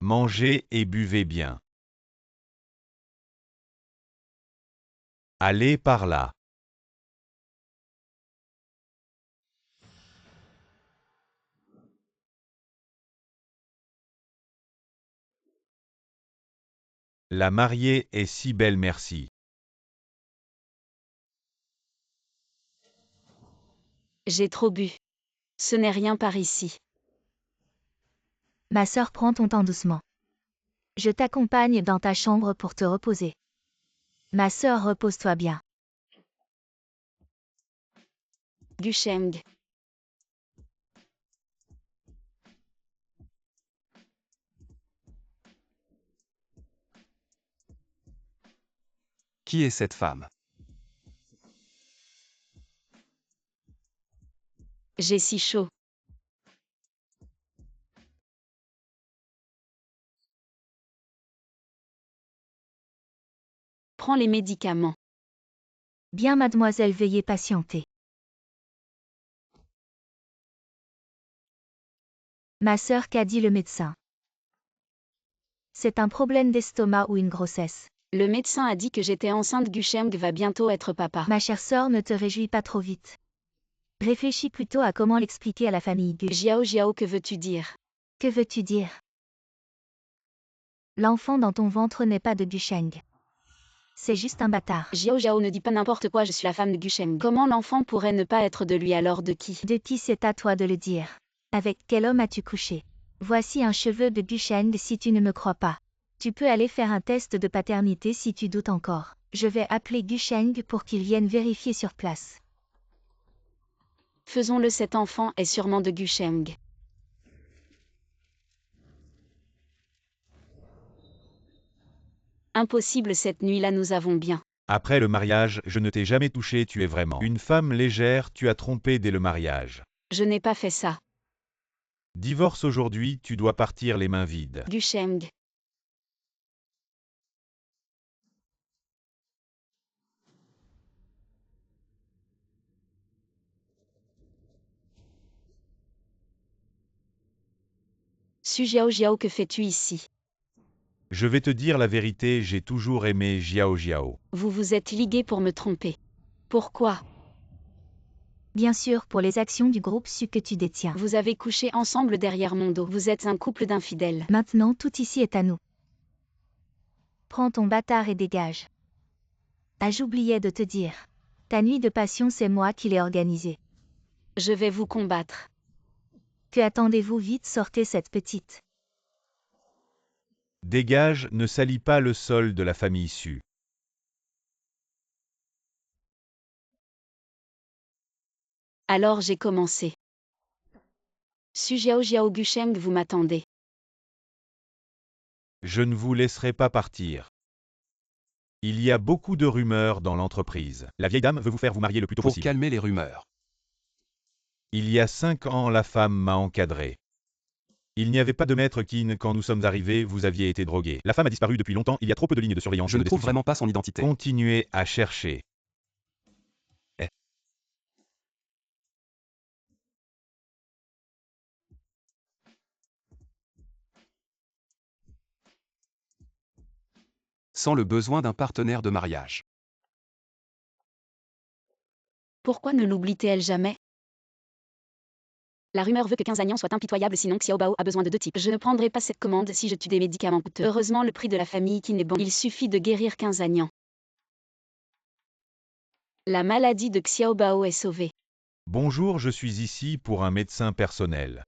Mangez et buvez bien. Allez par là. La mariée est si belle, merci. J'ai trop bu. Ce n'est rien par ici. Ma sœur, prends ton temps doucement. Je t'accompagne dans ta chambre pour te reposer. Ma sœur, repose-toi bien. Gusheng. Qui est cette femme? J'ai si chaud. Prends les médicaments. Bien, mademoiselle, veuillez patienter. Ma sœur, qu'a dit le médecin? C'est un problème d'estomac ou une grossesse. Le médecin a dit que j'étais enceinte. Gusheng va bientôt être papa. Ma chère sœur, ne te réjouis pas trop vite. Réfléchis plutôt à comment l'expliquer à la famille Gu. Jiao, que veux-tu dire? Que veux-tu dire? L'enfant dans ton ventre n'est pas de Gusheng. C'est juste un bâtard. Jiao, ne dis pas n'importe quoi, je suis la femme de Gusheng. Comment l'enfant pourrait ne pas être de lui, alors de qui? De qui, c'est à toi de le dire. Avec quel homme as-tu couché? Voici un cheveu de Gusheng si tu ne me crois pas. Tu peux aller faire un test de paternité si tu doutes encore. Je vais appeler Gusheng pour qu'il vienne vérifier sur place. Faisons-le, cet enfant est sûrement de Gusheng. Impossible, cette nuit-là nous avons bien. Après le mariage, je ne t'ai jamais touché, tu es vraiment une femme légère, tu as trompé dès le mariage. Je n'ai pas fait ça. Divorce aujourd'hui, tu dois partir les mains vides. Gusheng. Su Jiao, que fais-tu ici? Je vais te dire la vérité, j'ai toujours aimé Jiao. Vous vous êtes ligués pour me tromper. Pourquoi? Bien sûr, pour les actions du groupe Su que tu détiens. Vous avez couché ensemble derrière mon dos. Vous êtes un couple d'infidèles. Maintenant, tout ici est à nous. Prends ton bâtard et dégage. Ah, j'oubliais de te dire. Ta nuit de passion, c'est moi qui l'ai organisée. Je vais vous combattre. Que attendez-vous, vite, sortez cette petite. Dégage, ne salis pas le sol de la famille Su. Alors j'ai commencé. Su Jiao, Gusheng, vous m'attendez. Je ne vous laisserai pas partir. Il y a beaucoup de rumeurs dans l'entreprise. La vieille dame veut vous faire vous marier le plus tôt Pour possible. calmer les rumeurs. Il y a 5 ans, la femme m'a encadré. Il n'y avait pas de maître Qin quand nous sommes arrivés, vous aviez été drogué. La femme a disparu depuis longtemps, il y a trop peu de lignes de surveillance. Je et ne de trouve description. vraiment pas son identité. Continuez à chercher. Sans le besoin d'un partenaire de mariage. Pourquoi ne l'oublie-t-elle jamais? La rumeur veut que 15 Agnan soit impitoyable, sinon Xiaobao a besoin de 2 types. Je ne prendrai pas cette commande si je tue des médicaments coûteux. Heureusement, le prix de la famille qui n'est bon. Il suffit de guérir 15 Agnan. La maladie de Xiaobao est sauvée. Bonjour, je suis ici pour un médecin personnel.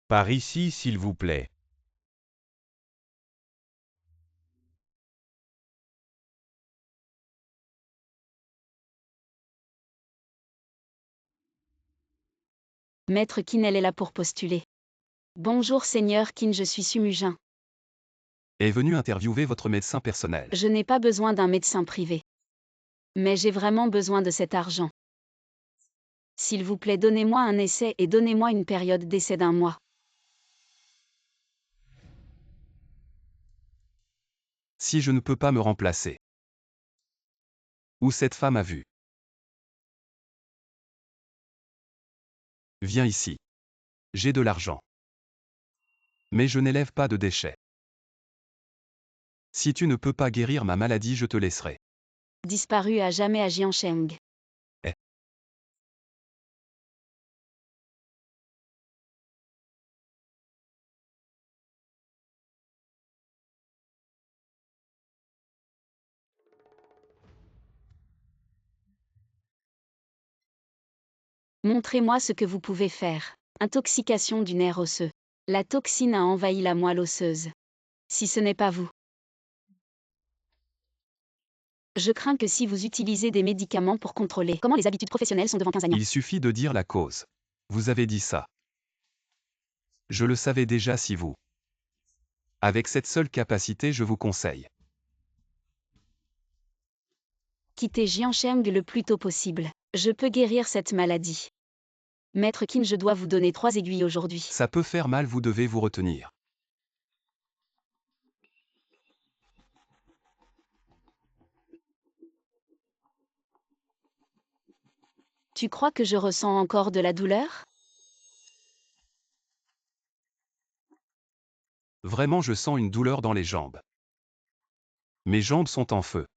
Par ici, s'il vous plaît. Maître Qin, elle est là pour postuler. Bonjour Seigneur Qin, je suis Sumujin. Est venu interviewer votre médecin personnel. Je n'ai pas besoin d'un médecin privé. Mais j'ai vraiment besoin de cet argent. S'il vous plaît, donnez-moi un essai et donnez-moi une période d'essai d'1 mois. Si je ne peux pas me remplacer. Où cette femme a vu? Viens ici. J'ai de l'argent. Mais je n'élève pas de déchets. Si tu ne peux pas guérir ma maladie, je te laisserai. Disparu à jamais à Jiancheng. Montrez-moi ce que vous pouvez faire. Intoxication du nerf osseux. La toxine a envahi la moelle osseuse. Si ce n'est pas vous. Je crains que si vous utilisez des médicaments pour contrôler comment les habitudes professionnelles sont devant 15 ans. Il suffit de dire la cause. Vous avez dit ça. Je le savais déjà si vous. Avec cette seule capacité, je vous conseille. Quittez Jiancheng le plus tôt possible. Je peux guérir cette maladie. Maître Qin, je dois vous donner 3 aiguilles aujourd'hui. Ça peut faire mal, vous devez vous retenir. Tu crois que je ressens encore de la douleur? Vraiment, je sens une douleur dans les jambes. Mes jambes sont en feu.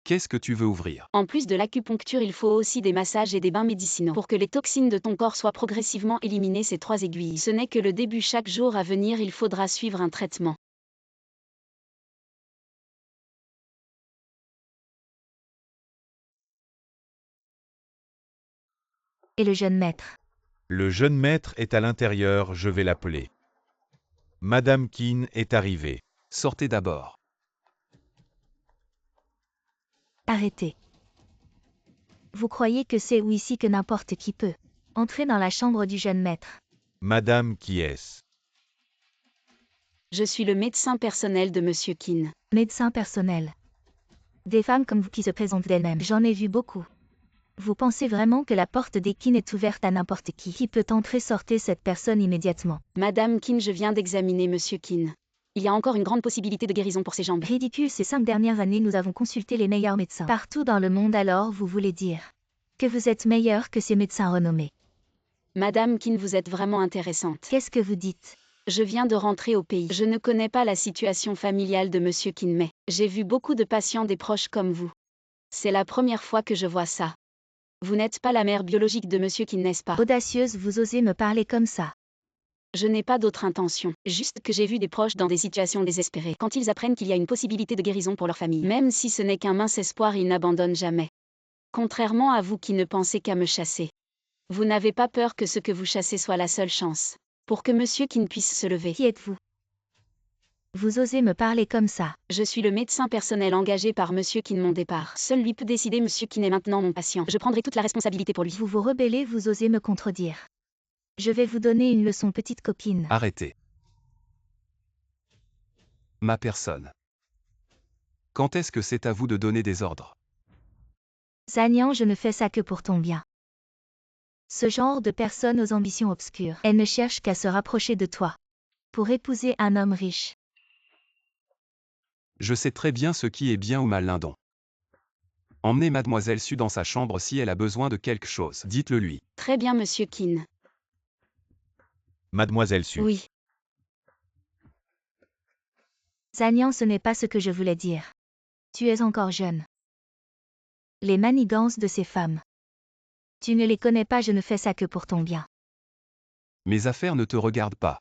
Qu'est-ce que tu veux ouvrir? En plus de l'acupuncture, il faut aussi des massages et des bains médicinaux. Pour que les toxines de ton corps soient progressivement éliminées, ces 3 aiguilles. Ce n'est que le début. Chaque jour à venir, il faudra suivre un traitement. Et le jeune maître? Le jeune maître est à l'intérieur, je vais l'appeler. Madame Qin est arrivée. Sortez d'abord. Arrêtez. Vous croyez que c'est ou ici que n'importe qui peut entrer dans la chambre du jeune maître? Madame, qui est-ce? Je suis le médecin personnel de Monsieur Qin. Médecin personnel. Des femmes comme vous qui se présentent d'elles-mêmes, j'en ai vu beaucoup. Vous pensez vraiment que la porte des Qin est ouverte à n'importe qui? Qui peut entrer? Sortez cette personne immédiatement. Madame Qin, je viens d'examiner Monsieur Qin. Il y a encore une grande possibilité de guérison pour ses jambes. Ridicule, ces 5 dernières années nous avons consulté les meilleurs médecins partout dans le monde, alors vous voulez dire que vous êtes meilleur que ces médecins renommés? Madame Qin, vous êtes vraiment intéressante. Qu'est-ce que vous dites? Je viens de rentrer au pays. Je ne connais pas la situation familiale de Monsieur Qin, mais j'ai vu beaucoup de patients des proches comme vous. C'est la première fois que je vois ça. Vous n'êtes pas la mère biologique de Monsieur Qin, n'est-ce pas? Audacieuse, vous osez me parler comme ça? Je n'ai pas d'autre intention, juste que j'ai vu des proches dans des situations désespérées. Quand ils apprennent qu'il y a une possibilité de guérison pour leur famille, même si ce n'est qu'un mince espoir, ils n'abandonnent jamais. Contrairement à vous qui ne pensez qu'à me chasser. Vous n'avez pas peur que ce que vous chassez soit la seule chance pour que Monsieur Qin puisse se lever. Qui êtes-vous? Vous osez me parler comme ça? Je suis le médecin personnel engagé par Monsieur Qin. Mon départ, seul lui peut décider. Monsieur Qin est maintenant mon patient. Je prendrai toute la responsabilité pour lui. Vous vous rebellez, vous osez me contredire. Je vais vous donner une leçon, petite copine. Arrêtez. Ma personne. Quand est-ce que c'est à vous de donner des ordres? Zanian, je ne fais ça que pour ton bien. Ce genre de personne aux ambitions obscures, elle ne cherche qu'à se rapprocher de toi pour épouser un homme riche. Je sais très bien ce qui est bien ou mal, Lindon. Emmenez Mademoiselle Su dans sa chambre si elle a besoin de quelque chose. Dites-le lui. Très bien, Monsieur Qin. Mademoiselle Su. Oui. Zanian, ce n'est pas ce que je voulais dire. Tu es encore jeune. Les manigances de ces femmes. Tu ne les connais pas, je ne fais ça que pour ton bien. Mes affaires ne te regardent pas.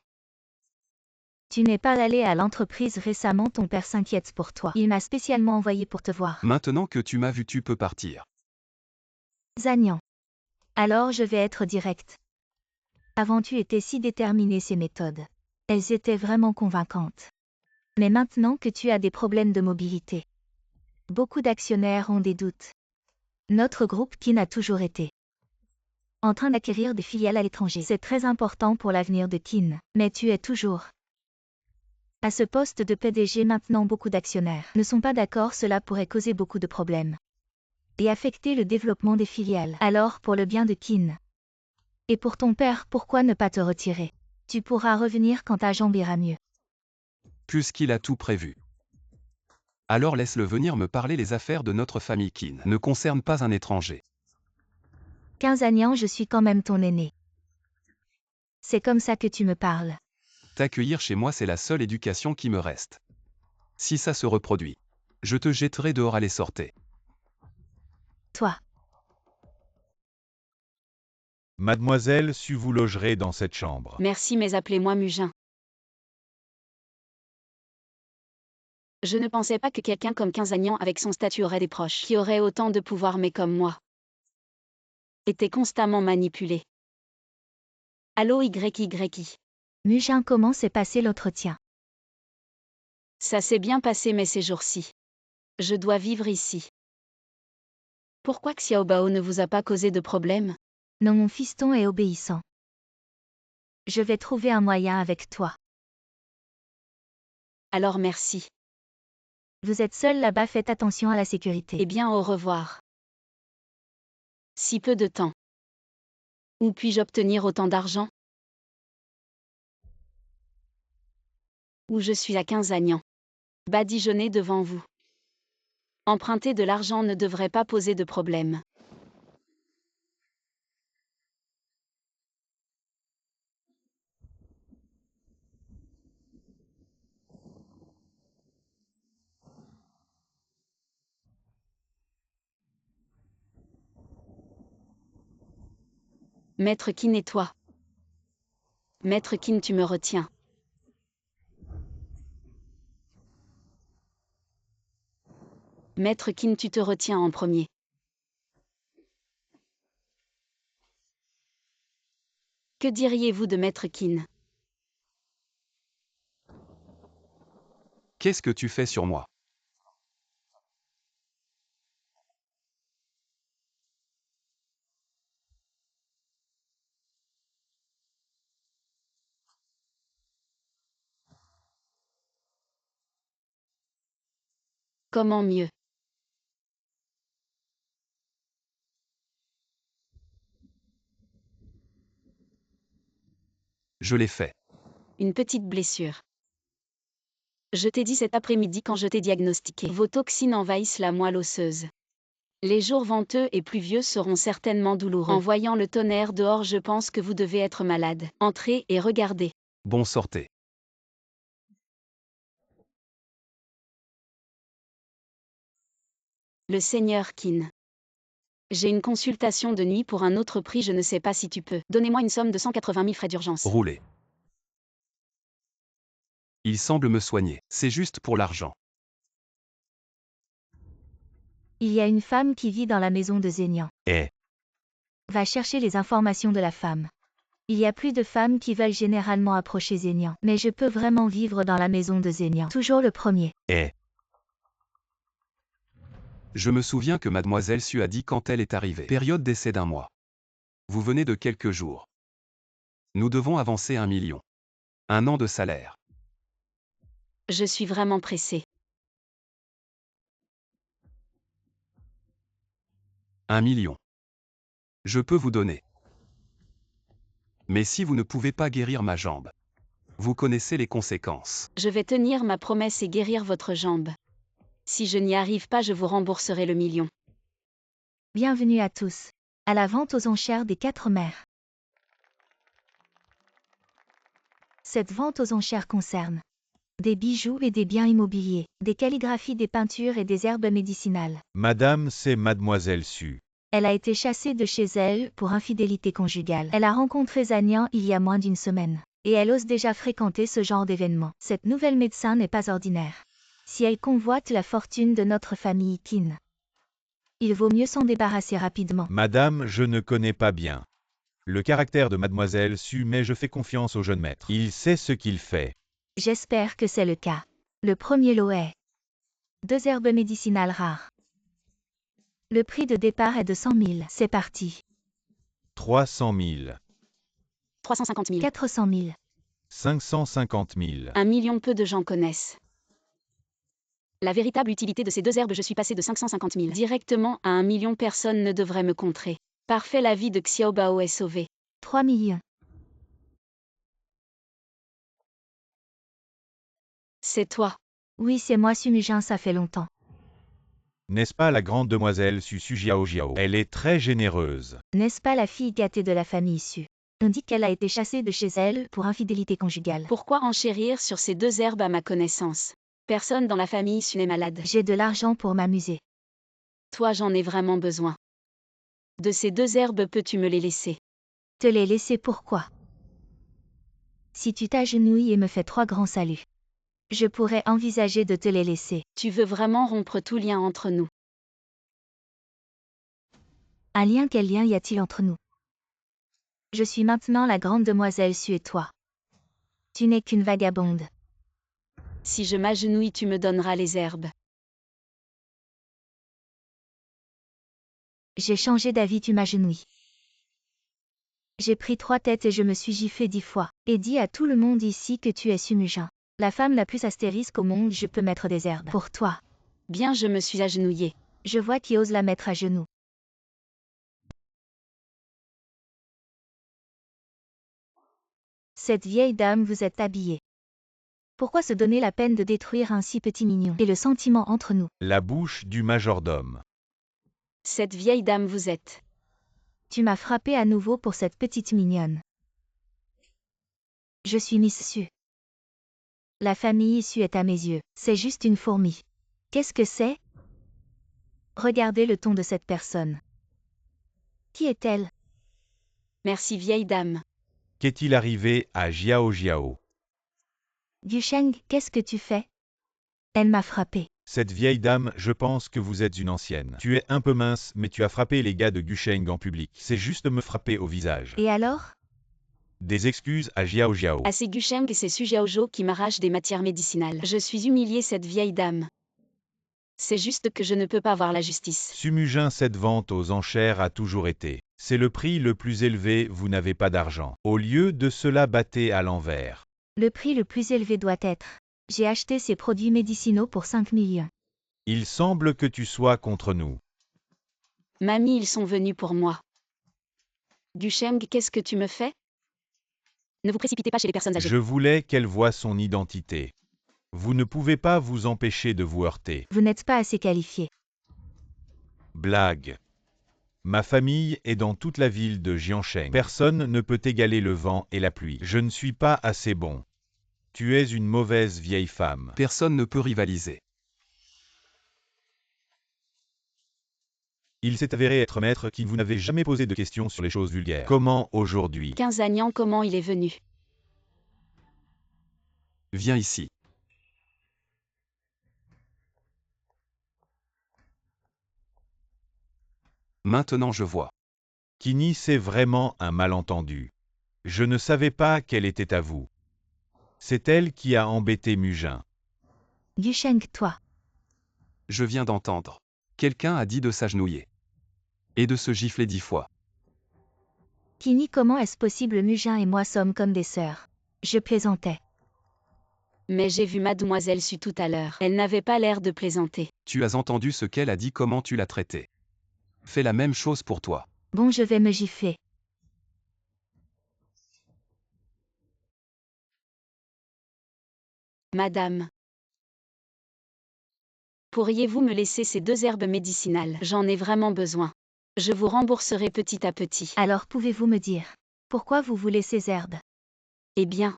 Tu n'es pas allé à l'entreprise récemment, ton père s'inquiète pour toi. Il m'a spécialement envoyé pour te voir. Maintenant que tu m'as vu, tu peux partir. Zanian. Alors je vais être direct. Avant tu étais si déterminé, ces méthodes. Elles étaient vraiment convaincantes. Mais maintenant que tu as des problèmes de mobilité, beaucoup d'actionnaires ont des doutes. Notre groupe Qin a toujours été en train d'acquérir des filiales à l'étranger. C'est très important pour l'avenir de Qin. Mais tu es toujours à ce poste de PDG maintenant. Beaucoup d'actionnaires ne sont pas d'accord, cela pourrait causer beaucoup de problèmes et affecter le développement des filiales. Alors pour le bien de Qin Et pour ton père, pourquoi ne pas te retirer? Tu pourras revenir quand ta jambe ira mieux. Puisqu'il a tout prévu. Alors laisse-le venir me parler. Les affaires de notre famille Qin ne concernent pas un étranger. 15 ans, je suis quand même ton aîné. C'est comme ça que tu me parles. T'accueillir chez moi, c'est la seule éducation qui me reste. Si ça se reproduit, je te jetterai dehors. Allez, sortez. Toi. Mademoiselle Su, vous logerez dans cette chambre. Merci, mais appelez-moi Mugin. Je ne pensais pas que quelqu'un comme Quinzagnan avec son statut aurait des proches qui auraient autant de pouvoir, mais comme moi était constamment manipulé. Allô YYI. Mugin, comment s'est passé l'entretien? Ça s'est bien passé, mais ces jours-ci, je dois vivre ici. Pourquoi Xiaobao ne vous a pas causé de problème? Non, mon fiston est obéissant. Je vais trouver un moyen avec toi. Alors merci. Vous êtes seul là-bas, faites attention à la sécurité. Eh bien, au revoir. Si peu de temps. Où puis-je obtenir autant d'argent? Où je suis à Quinzagnan. Badigeonner devant vous. Emprunter de l'argent ne devrait pas poser de problème. Maître Qin et toi? Maître Qin, tu me retiens. Maître Qin, tu te retiens en premier. Que diriez-vous de Maître Qin? Qu'est-ce que tu fais sur moi? Comment mieux? Je l'ai fait. Une petite blessure. Je t'ai dit cet après-midi quand je t'ai diagnostiqué. Vos toxines envahissent la moelle osseuse. Les jours venteux et pluvieux seront certainement douloureux. En voyant le tonnerre dehors, je pense que vous devez être malade. Entrez et regardez. Bon, sortez. Le seigneur Qin. J'ai une consultation de nuit pour un autre prix, je ne sais pas si tu peux. Donnez-moi une somme de 180 000 frais d'urgence. Roulez. Il semble me soigner. C'est juste pour l'argent. Il y a une femme qui vit dans la maison de Zénian. Va chercher les informations de la femme. Il y a plus de femmes qui veulent généralement approcher Zénian. Mais je peux vraiment vivre dans la maison de Zénian. Toujours le premier. Je me souviens que Mademoiselle Su a dit quand elle est arrivée. Période d'essai d'1 mois. Vous venez de quelques jours. Nous devons avancer 1 million. 1 an de salaire. Je suis vraiment pressée. 1 million. Je peux vous donner. Mais si vous ne pouvez pas guérir ma jambe, vous connaissez les conséquences. Je vais tenir ma promesse et guérir votre jambe. Si je n'y arrive pas, je vous rembourserai le million. Bienvenue à tous. À la vente aux enchères des 4 mers. Cette vente aux enchères concerne des bijoux et des biens immobiliers, des calligraphies, des peintures et des herbes médicinales. Madame, c'est Mademoiselle Su. Elle a été chassée de chez elle pour infidélité conjugale. Elle a rencontré Zanian il y a moins d'1 semaine. Et elle ose déjà fréquenter ce genre d'événement. Cette nouvelle médecin n'est pas ordinaire. Si elle convoite la fortune de notre famille Qin, il vaut mieux s'en débarrasser rapidement. Madame, je ne connais pas bien le caractère de Mademoiselle Su, mais je fais confiance au jeune maître. Il sait ce qu'il fait. J'espère que c'est le cas. Le premier lot est 2 herbes médicinales rares. Le prix de départ est de 100 000. C'est parti. 300 000. 350 000. 400 000. 550 000. 1 million, peu de gens connaissent la véritable utilité de ces 2 herbes. Je suis passé de 550 000 directement à 1 million. Personne ne devrait me contrer. Parfait, la vie de Xiaobao est sauvée. 3 millions. C'est toi. Oui, c'est moi Sumujin, ça fait longtemps. N'est-ce pas la grande demoiselle Su Jiao Jiao? Elle est très généreuse. N'est-ce pas la fille gâtée de la famille Su? On dit qu'elle a été chassée de chez elle pour infidélité conjugale. Pourquoi enchérir sur ces deux herbes à ma connaissance? Personne dans la famille Su n'est malade. J'ai de l'argent pour m'amuser. Toi, j'en ai vraiment besoin. De ces deux herbes, peux-tu me les laisser? Te les laisser pourquoi? Si tu t'agenouilles et me fais 3 grands saluts, je pourrais envisager de te les laisser. Tu veux vraiment rompre tout lien entre nous? Un lien, quel lien y a-t-il entre nous? Je suis maintenant la grande demoiselle Su et toi. Tu n'es qu'une vagabonde. Si je m'agenouille, tu me donneras les herbes. J'ai changé d'avis, tu m'agenouilles. J'ai pris 3 têtes et je me suis giflé 10 fois, et dit à tout le monde ici que tu es Sumujin. La femme la plus astérisque au monde, je peux mettre des herbes. Pour toi. Bien, je me suis agenouillée. Je vois qui ose la mettre à genoux. Cette vieille dame, vous êtes habillée. Pourquoi se donner la peine de détruire un si petit mignon? Et le sentiment entre nous. La bouche du majordome. Cette vieille dame, vous êtes. Tu m'as frappé à nouveau pour cette petite mignonne. Je suis Miss Su. La famille Su est à mes yeux, c'est juste une fourmi. Qu'est-ce que c'est? Regardez le ton de cette personne. Qui est-elle? Merci vieille dame. Qu'est-il arrivé à Jiao Jiao? Gusheng, qu'est-ce que tu fais? Elle m'a frappé. Cette vieille dame, je pense que vous êtes une ancienne. Tu es un peu mince, mais tu as frappé les gars de Gusheng en public. C'est juste me frapper au visage. Et alors? Des excuses à Jiao Jiao. À ces Gusheng et ces Su Jiaozhou qui m'arrachent des matières médicinales. Je suis humiliée, cette vieille dame. C'est juste que je ne peux pas voir la justice. Sumujin, cette vente aux enchères a toujours été. C'est le prix le plus élevé, vous n'avez pas d'argent. Au lieu de cela, battez à l'envers. Le prix le plus élevé doit être. J'ai acheté ces produits médicinaux pour 5 millions. Il semble que tu sois contre nous. Mamie, ils sont venus pour moi. Gusheng, qu'est-ce que tu me fais? Ne vous précipitez pas chez les personnes âgées. Je voulais qu'elle voie son identité. Vous ne pouvez pas vous empêcher de vous heurter. Vous n'êtes pas assez qualifié. Blague. Ma famille est dans toute la ville de Jiansheng. Personne ne peut égaler le vent et la pluie. Je ne suis pas assez bon. Tu es une mauvaise vieille femme. Personne ne peut rivaliser. Il s'est avéré être maître qui vous n'avez jamais posé de questions sur les choses vulgaires. Comment aujourd'hui? 15 Agnan, comment il est venu? Viens ici. Maintenant je vois. Kini, c'est vraiment un malentendu. Je ne savais pas qu'elle était à vous. C'est elle qui a embêté Mujin. Gusheng, toi. Je viens d'entendre. Quelqu'un a dit de s'agenouiller. Et de se gifler 10 fois. Kini, comment est-ce possible? Mujin et moi sommes comme des sœurs. Je plaisantais. Mais j'ai vu mademoiselle Su tout à l'heure. Elle n'avait pas l'air de plaisanter. Tu as entendu ce qu'elle a dit, comment tu l'as traitée. Fais la même chose pour toi. Bon, je vais me gifler. Madame. Pourriez-vous me laisser ces deux herbes médicinales? J'en ai vraiment besoin. Je vous rembourserai petit à petit. Alors pouvez-vous me dire pourquoi vous voulez ces herbes? Eh bien.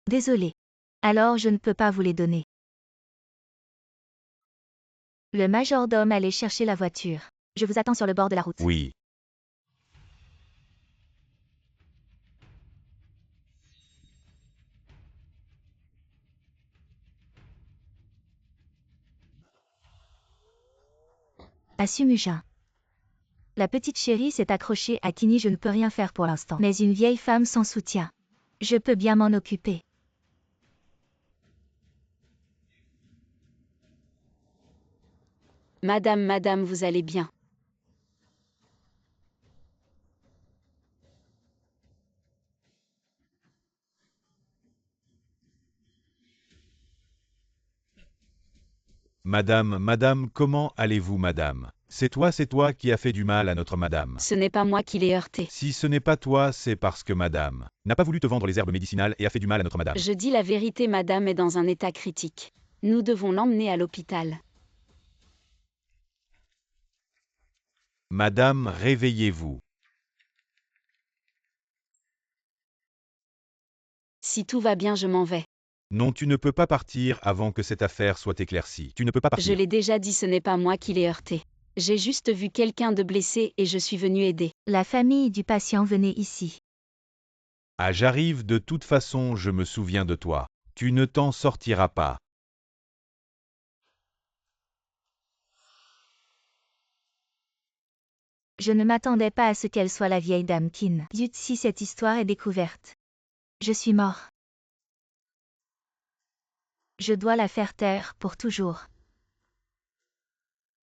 Désolé. Alors je ne peux pas vous les donner. Le majordome allait chercher la voiture. Je vous attends sur le bord de la route. Oui. À Sumujin. La petite chérie s'est accrochée à Kini, je ne peux rien faire pour l'instant. Mais une vieille femme sans soutien. Je peux bien m'en occuper. Madame, vous allez bien. Madame, comment allez-vous, madame? C'est toi qui as fait du mal à notre madame. Ce n'est pas moi qui l'ai heurté. Si ce n'est pas toi, c'est parce que madame n'a pas voulu te vendre les herbes médicinales et a fait du mal à notre madame. Je dis la vérité, madame est dans un état critique. Nous devons l'emmener à l'hôpital. Madame, réveillez-vous. Si tout va bien, je m'en vais. Non, tu ne peux pas partir avant que cette affaire soit éclaircie. Tu ne peux pas Je partir. l'ai déjà dit, ce n'est pas moi qui l'ai heurté. J'ai juste vu quelqu'un de blessé et je suis venue aider. La famille du patient venait ici. Ah, j'arrive, de toute façon, je me souviens de toi. Tu ne t'en sortiras pas. Je ne m'attendais pas à ce qu'elle soit la vieille dame Kin. Zut, si cette histoire est découverte. Je suis mort. Je dois la faire taire pour toujours.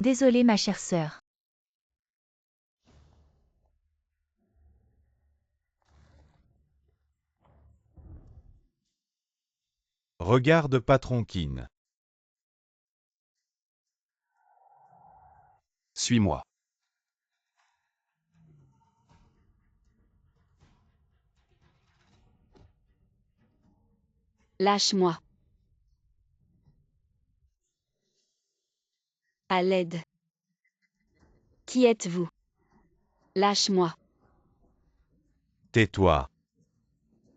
Désolée ma chère sœur. Regarde patron Kin. Suis-moi. Lâche-moi. À l'aide. Qui êtes-vous? Lâche-moi. Tais-toi.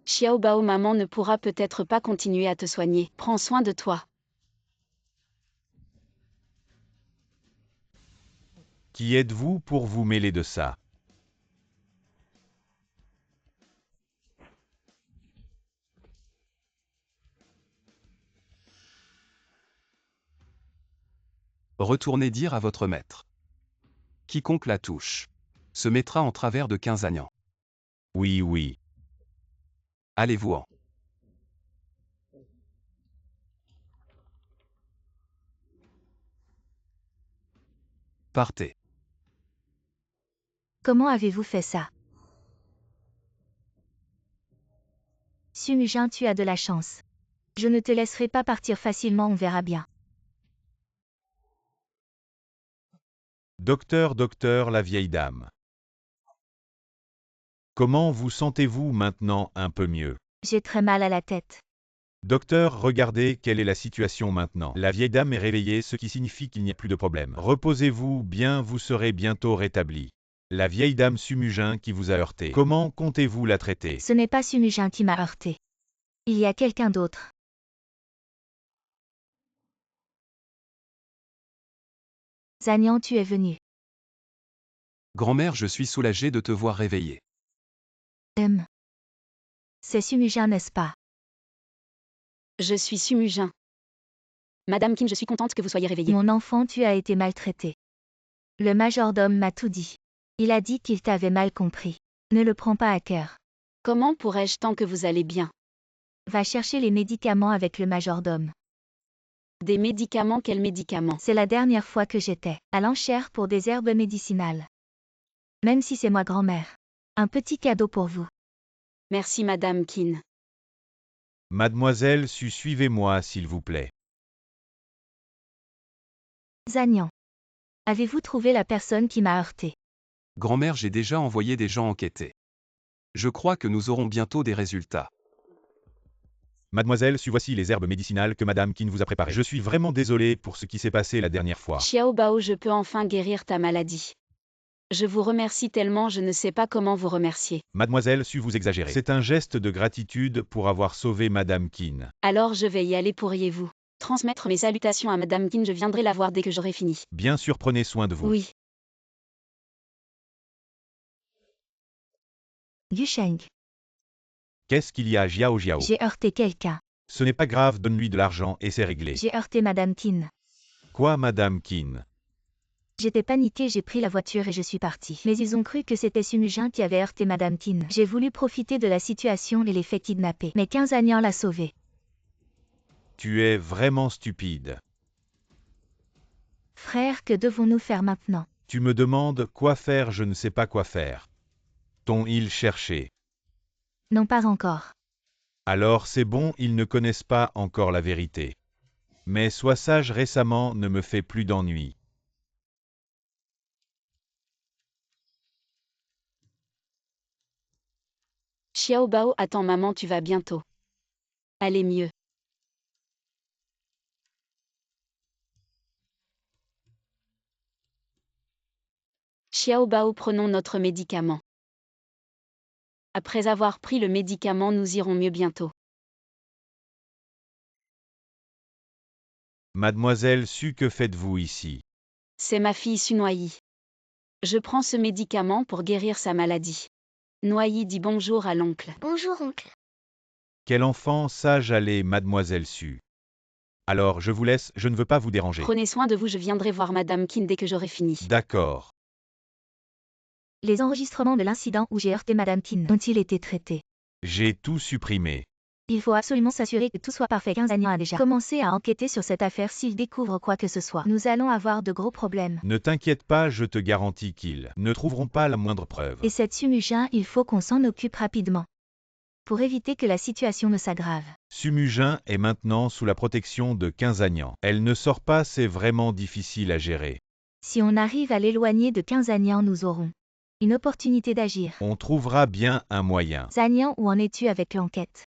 Xiaobao, maman ne pourra peut-être pas continuer à te soigner. Prends soin de toi. Qui êtes-vous pour vous mêler de ça? Retournez dire à votre maître. Quiconque la touche se mettra en travers de 15 agnants. Oui, oui. Allez-vous-en. Partez. Comment avez-vous fait ça? Sumujin, tu as de la chance. Je ne te laisserai pas partir facilement, on verra bien. Docteur, la vieille dame. Comment vous sentez-vous maintenant un peu mieux? J'ai très mal à la tête. Docteur, regardez, quelle est la situation maintenant. La vieille dame est réveillée, ce qui signifie qu'il n'y a plus de problème. Reposez-vous bien, vous serez bientôt rétabli. La vieille dame Sumujin qui vous a heurté. Comment comptez-vous la traiter? Ce n'est pas Sumujin qui m'a heurté. Il y a quelqu'un d'autre. Zagnan, tu es venu. Grand-mère, je suis soulagé de te voir réveillée. C'est Sumujin, n'est-ce pas? Je suis Sumujin. Madame Qin, je suis contente que vous soyez réveillée. Mon enfant, tu as été maltraité. Le majordome m'a tout dit. Il a dit qu'il t'avait mal compris. Ne le prends pas à cœur. Comment pourrais-je tant que vous allez bien? Va chercher les médicaments avec le majordome. Des médicaments? Quels médicaments? C'est la dernière fois que j'étais à l'enchère pour des herbes médicinales. Même si c'est moi grand-mère. Un petit cadeau pour vous. Merci Madame Qin. Mademoiselle Su, suivez-moi s'il vous plaît. Zagnan. Avez-vous trouvé la personne qui m'a heurté? Grand-mère, j'ai déjà envoyé des gens enquêter. Je crois que nous aurons bientôt des résultats. Mademoiselle Su, voici les herbes médicinales que Madame Qin vous a préparées. Je suis vraiment désolé pour ce qui s'est passé la dernière fois. Xiaobao, je peux enfin guérir ta maladie. Je vous remercie tellement, je ne sais pas comment vous remercier. Mademoiselle Su, vous exagérez. C'est un geste de gratitude pour avoir sauvé Madame Qin. Alors je vais y aller, pourriez-vous transmettre mes salutations à Madame Qin, je viendrai la voir dès que j'aurai fini. Bien sûr, prenez soin de vous. Oui. Gusheng. Qu'est-ce qu'il y a, Jiao? J'ai heurté quelqu'un. Ce n'est pas grave, donne-lui de l'argent et c'est réglé. J'ai heurté Madame Qin. Quoi, Madame Qin? J'étais paniquée, j'ai pris la voiture et je suis partie. Mais ils ont cru que c'était Sumujin qui avait heurté Madame Qin. J'ai voulu profiter de la situation et les fait kidnapper. Mais 15 agnans l'a sauvé. Tu es vraiment stupide. Frère, que devons-nous faire maintenant? Tu me demandes quoi faire, je ne sais pas quoi faire. T'ont-ils cherché? Non, pas encore. Alors c'est bon, ils ne connaissent pas encore la vérité. Mais sois sage, récemment ne me fait plus d'ennui. Xiaobao, attends maman, tu vas bientôt aller mieux. Xiaobao, prenons notre médicament. Après avoir pris le médicament, nous irons mieux bientôt. Mademoiselle Su, que faites-vous ici? C'est ma fille Su Noyi. Je prends ce médicament pour guérir sa maladie. Noyi dit bonjour à l'oncle. Bonjour oncle. Quel enfant sage, allez, Mademoiselle Su. Alors, je vous laisse, je ne veux pas vous déranger. Prenez soin de vous, je viendrai voir Madame Qin dès que j'aurai fini. D'accord. Les enregistrements de l'incident où j'ai heurté Madame Qin ont-ils été traités? J'ai tout supprimé. Il faut absolument s'assurer que tout soit parfait. 15 Agnan a déjà commencé à enquêter sur cette affaire. S'il découvre quoi que ce soit, nous allons avoir de gros problèmes. Ne t'inquiète pas, je te garantis qu'ils ne trouveront pas la moindre preuve. Et cette Sumujin, il faut qu'on s'en occupe rapidement. Pour éviter que la situation ne s'aggrave. Sumujin est maintenant sous la protection de 15 Agnan. Elle ne sort pas, c'est vraiment difficile à gérer. Si on arrive à l'éloigner de 15 Agnan, nous aurons une opportunité d'agir. On trouvera bien un moyen. Agnan, où en es-tu avec l'enquête?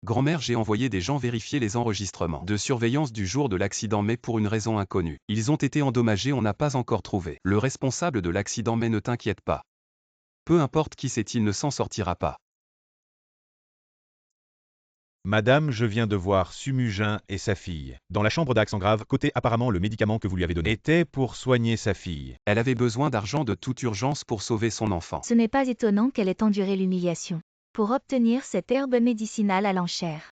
Grand-mère, j'ai envoyé des gens vérifier les enregistrements de surveillance du jour de l'accident, mais pour une raison inconnue. Ils ont été endommagés, on n'a pas encore trouvé le responsable de l'accident, mais ne t'inquiète pas. Peu importe qui c'est, il ne s'en sortira pas. Madame, je viens de voir Sumujin et sa fille. Dans la chambre d'accent grave, côté apparemment le médicament que vous lui avez donné était pour soigner sa fille. Elle avait besoin d'argent de toute urgence pour sauver son enfant. Ce n'est pas étonnant qu'elle ait enduré l'humiliation pour obtenir cette herbe médicinale à l'enchère.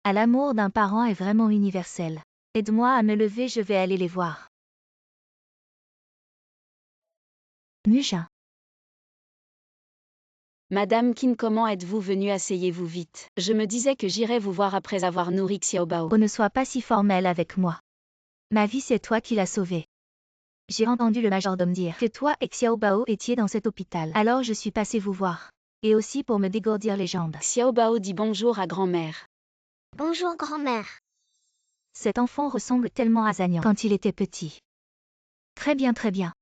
À l'amour d'un parent est vraiment universel. Aide-moi à me lever, je vais aller les voir. Mujin. Madame Qin, comment êtes-vous venue? Asseyez-vous vite. Je me disais que j'irais vous voir après avoir nourri Xiaobao. Oh, ne sois pas si formel avec moi. Ma vie, c'est toi qui l'as sauvée. J'ai entendu le majordome dire que toi et Xiaobao étiez dans cet hôpital. Alors je suis passé vous voir. Et aussi pour me dégourdir les jambes. Xiaobao dit bonjour à grand-mère. Bonjour grand-mère. Cet enfant ressemble tellement à Zagnan quand il était petit. Très bien, très bien.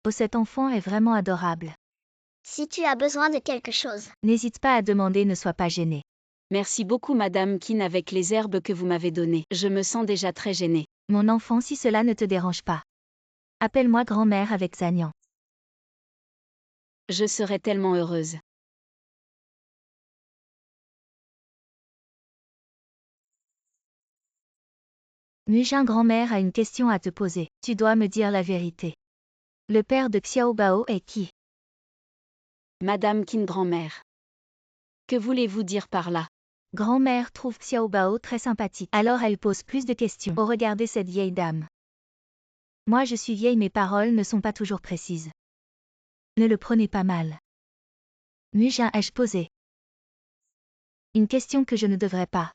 Oh, cet enfant est vraiment adorable. Si tu as besoin de quelque chose, N'hésite pas à demander, ne sois pas gêné. Merci beaucoup Madame Qin avec les herbes que vous m'avez données. Je me sens déjà très gênée. Mon enfant, si cela ne te dérange pas. Appelle-moi grand-mère avec Zagnan. Je serais tellement heureuse. Mujin, grand-mère a une question à te poser. Tu dois me dire la vérité. Le père de Xiaobao est qui? Madame Qin, grand-mère. Que voulez-vous dire par là? Grand-mère trouve Xiaobao très sympathique. Alors elle pose plus de questions. Oh, regardez cette vieille dame. Moi je suis vieille, mes paroles ne sont pas toujours précises. Ne le prenez pas mal. Mujin, ai-je posé une question que je ne devrais pas?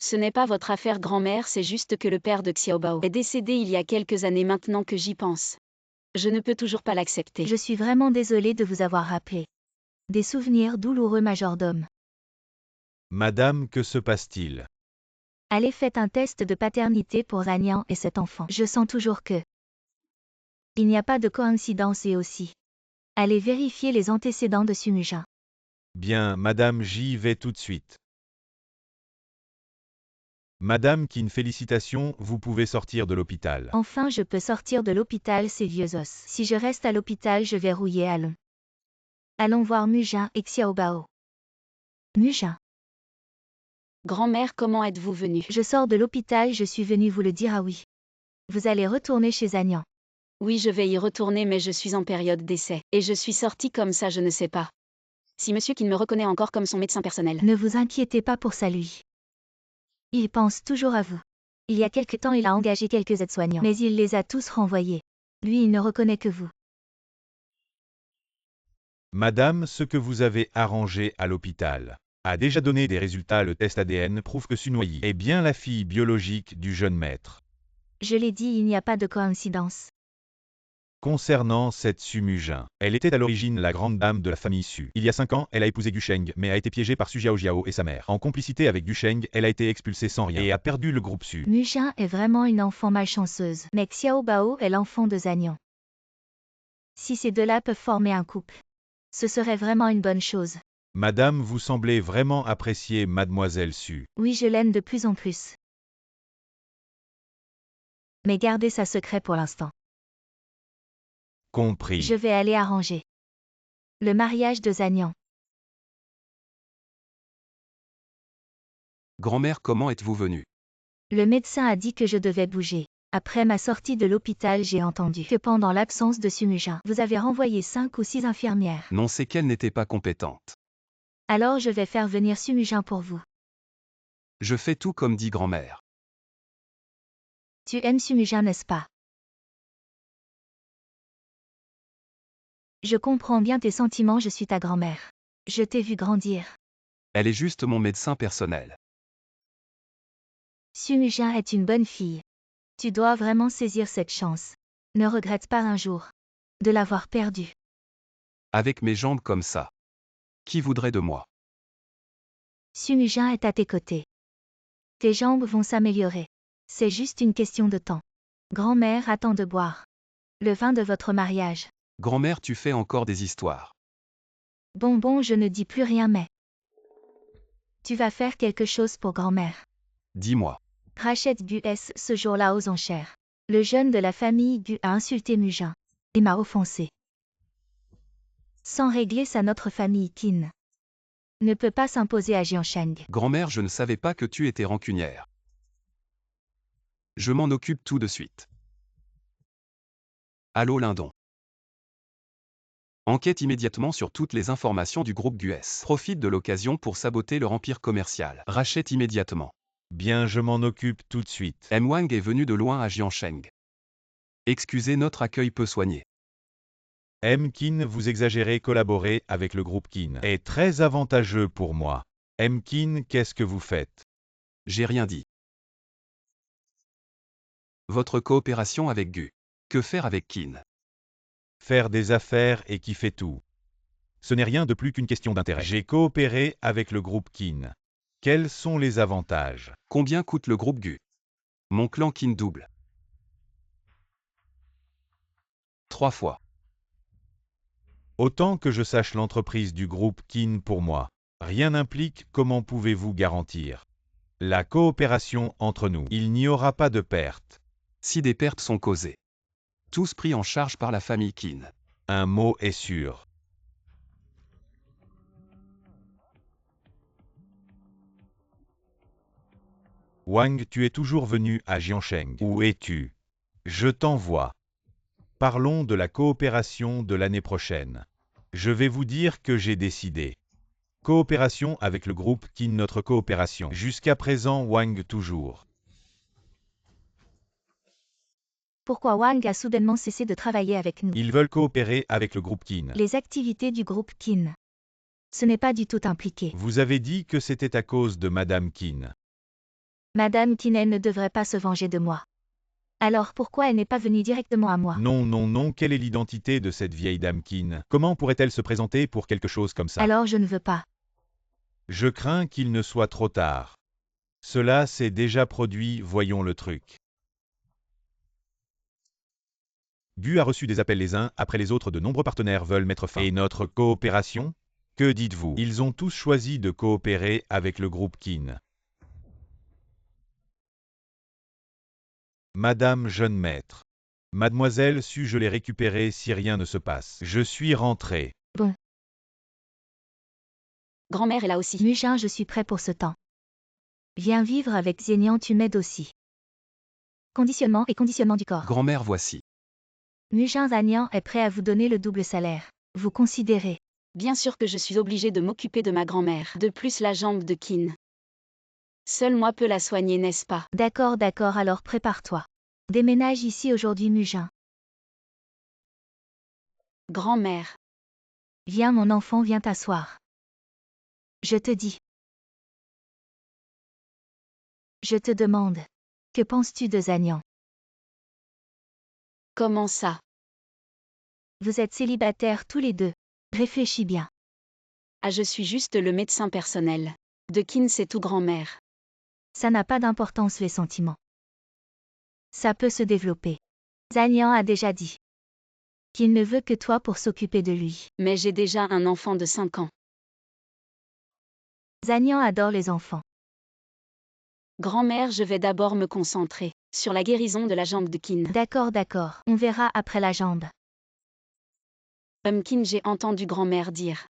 Ce n'est pas votre affaire grand-mère, c'est juste que le père de Xiaobao est décédé il y a quelques années maintenant que j'y pense. Je ne peux toujours pas l'accepter. Je suis vraiment désolée de vous avoir rappelé. Des souvenirs douloureux, majordome. Madame, que se passe-t-il? Allez, faites un test de paternité pour Zagnan et cet enfant. Je sens toujours que il n'y a pas de coïncidence et aussi. Allez vérifier les antécédents de Sumujin. Bien, madame, j'y vais tout de suite. Madame Qin, félicitations, vous pouvez sortir de l'hôpital. Enfin, je peux sortir de l'hôpital, ces vieux os. Si je reste à l'hôpital, je vais rouiller. Allons voir Mujin et Xiaobao. Mujin. Grand-mère, comment êtes-vous venue? Je sors de l'hôpital, je suis venue vous le dire. Ah oui. Vous allez retourner chez Zagnan. Oui, je vais y retourner, mais je suis en période d'essai. Et je suis sortie comme ça, je ne sais pas. Si monsieur Qin me reconnaît encore comme son médecin personnel. Ne vous inquiétez pas pour ça, lui. Il pense toujours à vous. Il y a quelque temps, il a engagé quelques aides-soignants, mais il les a tous renvoyés. Lui, il ne reconnaît que vous. Madame, ce que vous avez arrangé à l'hôpital a déjà donné des résultats. Le test ADN prouve que Su Noyi est bien la fille biologique du jeune maître. Je l'ai dit, il n'y a pas de coïncidence. Concernant cette Sumujin, elle était à l'origine la grande dame de la famille Su. Il y a 5 ans, elle a épousé Gusheng, mais a été piégée par Su Jiaojiao et sa mère. En complicité avec Gusheng, elle a été expulsée sans rien et a perdu le groupe Su. Mujin est vraiment une enfant malchanceuse, mais Xiaobao est l'enfant de Zagnan. Si ces deux-là peuvent former un couple, Ce serait vraiment une bonne chose. Madame, vous semblez vraiment apprécier Mademoiselle Su. Oui, je l'aime de plus en plus. Mais gardez ça secret pour l'instant. Compris. Je vais aller arranger le mariage de Zagnan. Grand-mère, comment êtes-vous venue? Le médecin a dit que je devais bouger. Après ma sortie de l'hôpital, j'ai entendu que pendant l'absence de Sumujin, vous avez renvoyé 5 ou 6 infirmières. Non, c'est qu'elle n'était pas compétente. Alors je vais faire venir Sumujin pour vous. Je fais tout comme dit grand-mère. Tu aimes Sumujin, n'est-ce pas? Je comprends bien tes sentiments, je suis ta grand-mère. Je t'ai vu grandir. Elle est juste mon médecin personnel. Sumujin est une bonne fille. Tu dois vraiment saisir cette chance. Ne regrette pas un jour de l'avoir perdue. Avec mes jambes comme ça. Qui voudrait de moi? Sumujin est à tes côtés. Tes jambes vont s'améliorer. C'est juste une question de temps. Grand-mère attend de boire le vin de votre mariage. Grand-mère, tu fais encore des histoires. Bon, je ne dis plus rien mais... Tu vas faire quelque chose pour grand-mère. Dis-moi. Rachète Gu S ce jour-là aux enchères. Le jeune de la famille Gu a insulté Mujin et m'a offensé. Sans régler ça, notre famille Qin ne peut pas s'imposer à Jiansheng. Grand-mère, je ne savais pas que tu étais rancunière. Je m'en occupe tout de suite. Allô Lindon. Enquête immédiatement sur toutes les informations du groupe GUS. Profite de l'occasion pour saboter leur empire commercial. Rachète immédiatement. Bien, je m'en occupe tout de suite. M. Wang est venu de loin à Jiansheng. Excusez notre accueil peu soigné. M. Qin, vous exagérez, collaborer avec le groupe Qin est très avantageux pour moi. M. Qin, qu'est-ce que vous faites? J'ai rien dit. Votre coopération avec Gu. Que faire avec Qin? Faire des affaires et qui fait tout. Ce n'est rien de plus qu'une question d'intérêt. J'ai coopéré avec le groupe Qin. Quels sont les avantages? Combien coûte le groupe Gu? Mon clan Qin double. 3 fois. Autant que je sache, l'entreprise du groupe Qin pour moi. Rien n'implique, comment pouvez-vous garantir la coopération entre nous? Il n'y aura pas de pertes. Si des pertes sont causées. Tous pris en charge par la famille Qin. Un mot est sûr. Wang, tu es toujours venu à Jiansheng. Où es-tu? Je t'envoie. Parlons de la coopération de l'année prochaine. Je vais vous dire que j'ai décidé. Coopération avec le groupe Qin, notre coopération. Jusqu'à présent, Wang toujours. Pourquoi Wang a soudainement cessé de travailler avec nous? Ils veulent coopérer avec le groupe Qin. Les activités du groupe Qin. Ce n'est pas du tout impliqué. Vous avez dit que c'était à cause de Madame Qin. Madame Qin ne devrait pas se venger de moi. Alors pourquoi elle n'est pas venue directement à moi? Non, quelle est l'identité de cette vieille dame Qin? Comment pourrait-elle se présenter pour quelque chose comme ça? Alors je ne veux pas. Je crains qu'il ne soit trop tard. Cela s'est déjà produit, voyons le truc. Gu a reçu des appels les uns après les autres, de nombreux partenaires veulent mettre fin. Et notre coopération? Que dites-vous? Ils ont tous choisi de coopérer avec le groupe Qin. Madame jeune maître. Mademoiselle Su, je l'ai récupérée si rien ne se passe. Je suis rentré. Bon. Grand-mère est là aussi. Mujin, je suis prêt pour ce temps. Viens vivre avec Zenian, tu m'aides aussi. Conditionnement et conditionnement du corps. Grand-mère, voici. Mujin Zagnan est prêt à vous donner le double salaire. Vous considérez? Bien sûr que je suis obligée de m'occuper de ma grand-mère. De plus, la jambe de Qin. Seul moi peux la soigner, n'est-ce pas? D'accord, alors prépare-toi. Déménage ici aujourd'hui, Mujin. Grand-mère. Viens mon enfant, viens t'asseoir. Je te dis. Je te demande. Que penses-tu de Zagnan? Comment ça? Vous êtes célibataires tous les deux. Réfléchis bien. Ah, je suis juste le médecin personnel. De Qin, c'est tout, grand-mère. Ça n'a pas d'importance, les sentiments. Ça peut se développer. Zagnan a déjà dit qu'il ne veut que toi pour s'occuper de lui. Mais j'ai déjà un enfant de 5 ans. Zanyan adore les enfants. Grand-mère, je vais d'abord me concentrer sur la guérison de la jambe de Kin. D'accord. On verra après la jambe. Kin, j'ai entendu grand-mère dire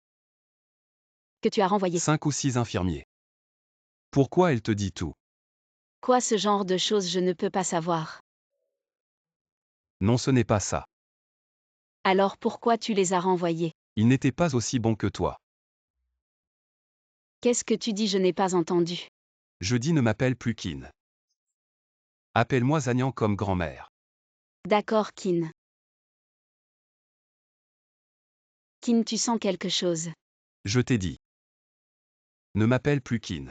que tu as renvoyé. 5 ou 6 infirmiers. Pourquoi elle te dit tout? Quoi, ce genre de choses, je ne peux pas savoir. Non, ce n'est pas ça. Alors pourquoi tu les as renvoyés? Ils n'étaient pas aussi bons que toi. Qu'est-ce que tu dis? Je n'ai pas entendu. Je dis ne m'appelle plus Kin. Appelle-moi Zanyan comme grand-mère. D'accord, Kin. Kin, tu sens quelque chose? Je t'ai dit. Ne m'appelle plus Kin.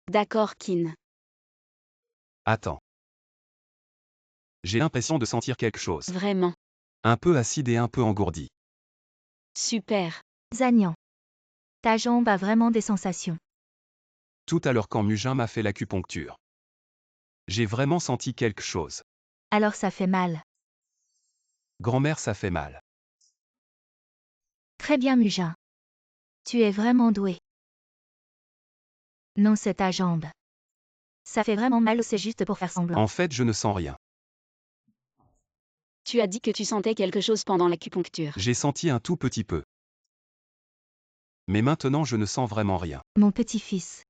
D'accord, Kin. Attends. J'ai l'impression de sentir quelque chose. Vraiment. Un peu acide et un peu engourdi. Super. Zanyan. Ta jambe a vraiment des sensations. Tout à l'heure quand Mujin m'a fait l'acupuncture. J'ai vraiment senti quelque chose. Alors ça fait mal. Grand-mère, ça fait mal. Très bien, Mujin. Tu es vraiment doué. Non, c'est ta jambe. Ça fait vraiment mal ou c'est juste pour faire semblant? En fait, je ne sens rien. Tu as dit que tu sentais quelque chose pendant l'acupuncture. J'ai senti un tout petit peu. Mais maintenant, je ne sens vraiment rien. Mon petit-fils.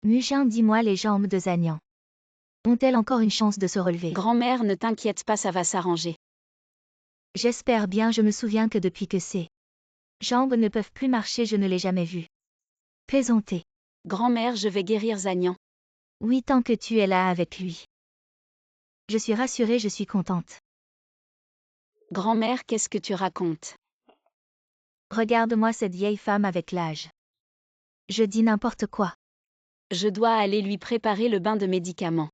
Mujin, dis-moi, les jambes de Zanyan ont-elles encore une chance de se relever? Grand-mère, ne t'inquiète pas, ça va s'arranger. J'espère bien, je me souviens que depuis que ces jambes ne peuvent plus marcher, je ne l'ai jamais vu plaisanter. Grand-mère, je vais guérir Zanyan. Oui, tant que tu es là avec lui. Je suis rassurée, je suis contente. Grand-mère, qu'est-ce que tu racontes? Regarde-moi cette vieille femme avec l'âge. Je dis n'importe quoi. Je dois aller lui préparer le bain de médicaments.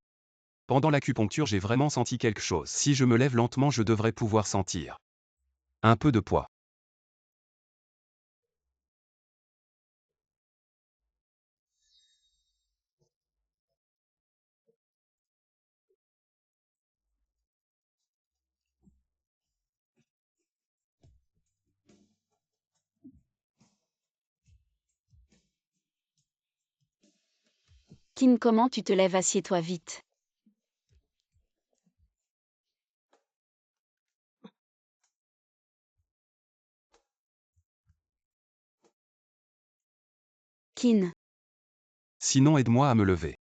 Pendant l'acupuncture, j'ai vraiment senti quelque chose. Si je me lève lentement, je devrais pouvoir sentir un peu de poids. Kin, comment tu te lèves? Assieds-toi vite. Kin, Sinon, aide-moi à me lever.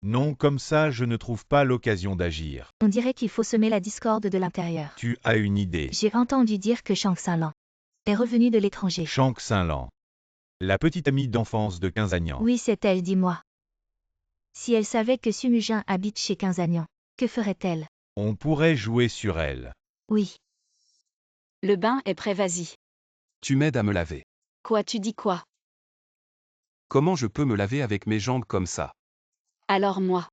Non, comme ça, je ne trouve pas l'occasion d'agir. On dirait qu'il faut semer la discorde de l'intérieur. Tu as une idée. J'ai entendu dire que Shang Xinlan est revenu de l'étranger. Shank Saint-Lan. La petite amie d'enfance de Quinzagnan. Oui, c'est elle, dis-moi. Si elle savait que Sumujin habite chez Quinzagnan, que ferait-elle? On pourrait jouer sur elle. Oui. le bain est prêt, vas-y. Tu m'aides à me laver. Quoi, tu dis quoi? Comment je peux me laver avec mes jambes comme ça? Alors moi.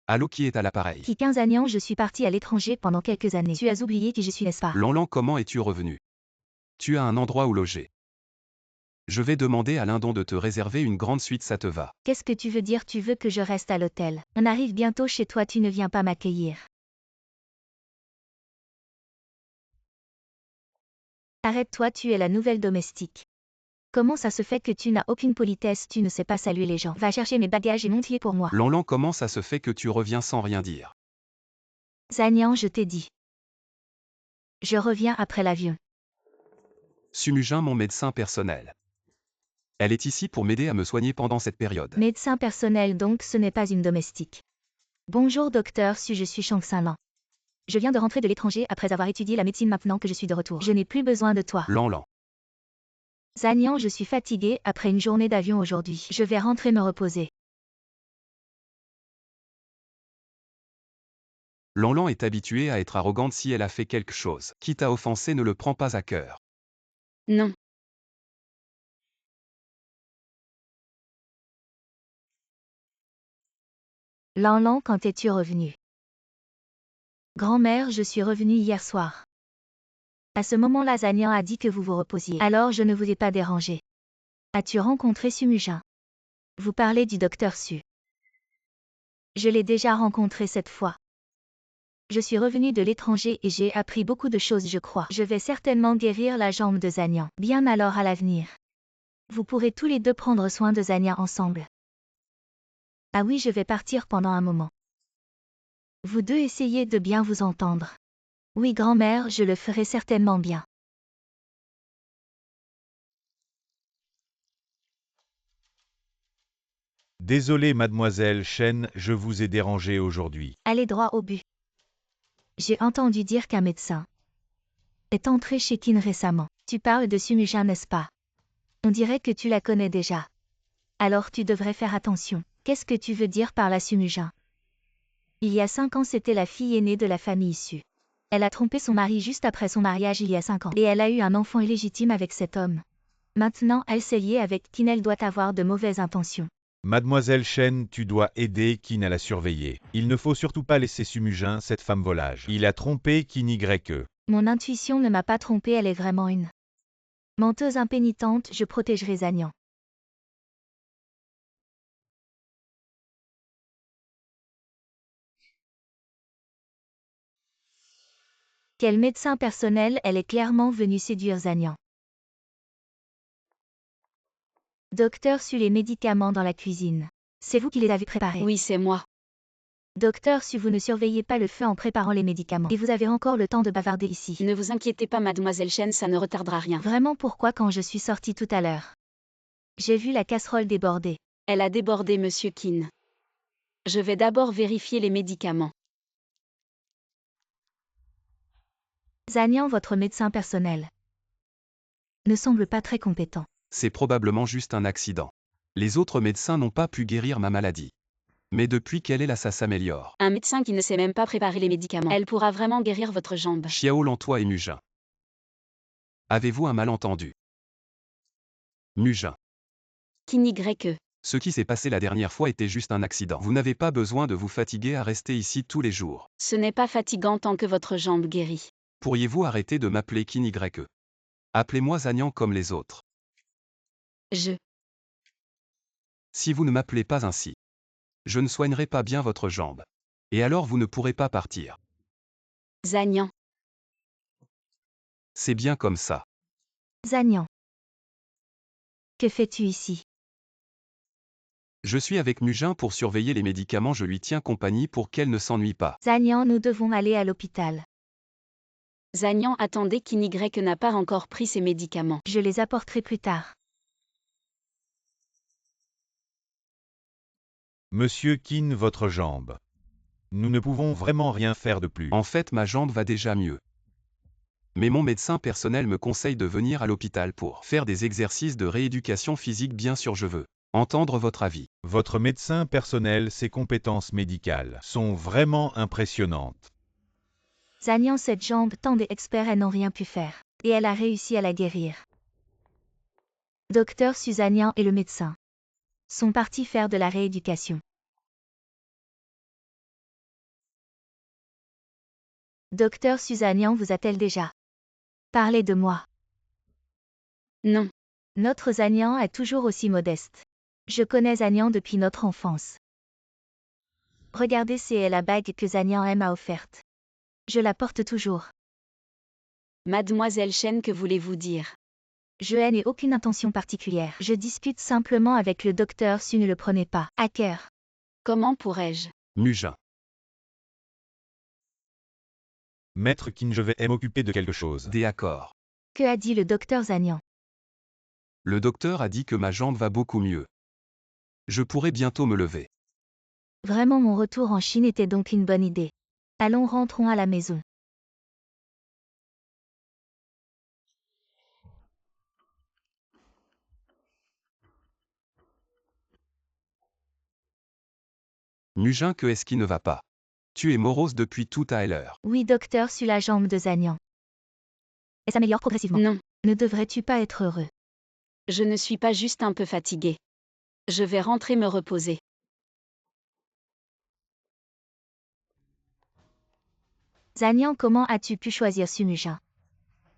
Allô, qui est à l'appareil? Qui Quinzagnan, je suis partie à l'étranger pendant quelques années. Tu as oublié qui je suis, n'est-ce pas? Lanlan, comment es-tu revenu? Tu as un endroit où loger. Je vais demander à Lindon de te réserver une grande suite, ça te va? Qu'est-ce que tu veux dire? Tu veux que je reste à l'hôtel? On arrive bientôt chez toi, tu ne viens pas m'accueillir. Arrête-toi, tu es la nouvelle domestique. Comment ça se fait que tu n'as aucune politesse, tu ne sais pas saluer les gens? Va chercher mes bagages et monte pour moi. Lanlan, comment ça se fait que tu reviens sans rien dire? Zanyan, je t'ai dit. Je reviens après l'avion. Sumujin, mon médecin personnel. Elle est ici pour m'aider à me soigner pendant cette période. Médecin personnel donc, ce n'est pas une domestique. Bonjour docteur Su, je suis Shang Xinlan. Je viens de rentrer de l'étranger après avoir étudié la médecine maintenant que je suis de retour. Je n'ai plus besoin de toi. Lanlan. Zanyan, je suis fatiguée après une journée d'avion aujourd'hui. Je vais rentrer me reposer. Lanlan est habituée à être arrogante. Si elle a fait quelque chose qui t'a offensé, ne le prends pas à cœur. Non. Lan, quand es-tu revenu? Grand-mère, je suis revenue hier soir. À ce moment-là, Zanyan a dit que vous vous reposiez. Alors je ne vous ai pas dérangé. As-tu rencontré Sumujin? Vous parlez du docteur Su. Je l'ai déjà rencontré cette fois. Je suis revenue de l'étranger et j'ai appris beaucoup de choses, je crois. Je vais certainement guérir la jambe de Zanyan. Bien alors à l'avenir. Vous pourrez tous les deux prendre soin de Zanyan ensemble. Ah oui, je vais partir pendant un moment. Vous deux essayez de bien vous entendre. Oui, grand-mère, je le ferai certainement bien. Désolé mademoiselle Chen, je vous ai dérangé aujourd'hui. Allez droit au but. J'ai entendu dire qu'un médecin est entré chez Qin récemment. Tu parles de Sumujin, n'est-ce pas? On dirait que tu la connais déjà. Alors tu devrais faire attention. Qu'est-ce que tu veux dire par la Sumujin? Il y a 5 ans, c'était la fille aînée de la famille issue. Elle a trompé son mari juste après son mariage il y a 5 ans. Et elle a eu un enfant illégitime avec cet homme. Maintenant, elle s'est liée avec Qin, elle doit avoir de mauvaises intentions. Mademoiselle Chen, tu dois aider Qin à la surveiller. Il ne faut surtout pas laisser Sumujin, cette femme volage. Il a trompé Qin Y. Mon intuition ne m'a pas trompée, elle est vraiment une menteuse impénitente, je protégerai Zanyan. Quel médecin personnel, elle est clairement venue séduire Zanyan. Docteur Su, les médicaments dans la cuisine. C'est vous qui les avez préparés? Oui, c'est moi. Docteur Su, vous ne surveillez pas le feu en préparant les médicaments. Et vous avez encore le temps de bavarder ici. Ne vous inquiétez pas, mademoiselle Chen, ça ne retardera rien. Vraiment, pourquoi quand je suis sortie tout à l'heure? J'ai vu la casserole déborder. Elle a débordé, monsieur Qin. Je vais d'abord vérifier les médicaments. Zanyan, votre médecin personnel, ne semble pas très compétent. C'est probablement juste un accident. Les autres médecins n'ont pas pu guérir ma maladie. Mais depuis qu'elle est là, ça s'améliore. Un médecin qui ne sait même pas préparer les médicaments. Elle pourra vraiment guérir votre jambe. Xiao Lantois et Mujin. Avez-vous un malentendu? Mujin. Qin Y. Ce qui s'est passé la dernière fois était juste un accident. Vous n'avez pas besoin de vous fatiguer à rester ici tous les jours. Ce n'est pas fatigant tant que votre jambe guérit. Pourriez-vous arrêter de m'appeler Qin Y? Appelez-moi Zanyan comme les autres. Si vous ne m'appelez pas ainsi, je ne soignerai pas bien votre jambe. Et alors vous ne pourrez pas partir. Zanyan. C'est bien comme ça. Zanyan. Que fais-tu ici? Je suis avec Mujin pour surveiller les médicaments, je lui tiens compagnie pour qu'elle ne s'ennuie pas. Zanyan, nous devons aller à l'hôpital. Zanyan, attendez, Qin Y n'a pas encore pris ses médicaments. Je les apporterai plus tard. Monsieur Qin, votre jambe. Nous ne pouvons vraiment rien faire de plus. En fait, ma jambe va déjà mieux. Mais mon médecin personnel me conseille de venir à l'hôpital pour faire des exercices de rééducation physique, bien sûr je veux entendre votre avis. Votre médecin personnel, ses compétences médicales sont vraiment impressionnantes. Zanyan, cette jambe, tant d'experts, elles n'ont rien pu faire. Et elle a réussi à la guérir. Docteur Suzanyan et le médecin sont partis faire de la rééducation. Docteur Suzanyan vous a-t-elle déjà parlé de moi? Non. Notre Zanyan est toujours aussi modeste. Je connais Zanyan depuis notre enfance. Regardez, c'est la bague que Zanyan m'a offerte. Je la porte toujours. Mademoiselle Chen, que voulez-vous dire? Je n'ai aucune intention particulière. Je discute simplement avec le docteur Su, ne le prenez pas à cœur. Comment pourrais-je? Mujin. Maître Qin, je vais m'occuper de quelque chose. D'accord. Que a dit le docteur Zanyan? Le docteur a dit que ma jambe va beaucoup mieux. Je pourrai bientôt me lever. Vraiment, mon retour en Chine était donc une bonne idée. Allons, rentrons à la maison. Mujin, que est-ce qui ne va pas? Tu es morose depuis tout à l'heure. Oui, docteur, sur la jambe de Zanyan. Elle s'améliore progressivement. Non. Ne devrais-tu pas être heureux? Je ne suis pas juste un peu fatiguée. Je vais rentrer me reposer. Zagnan, comment as-tu pu choisir Sumujin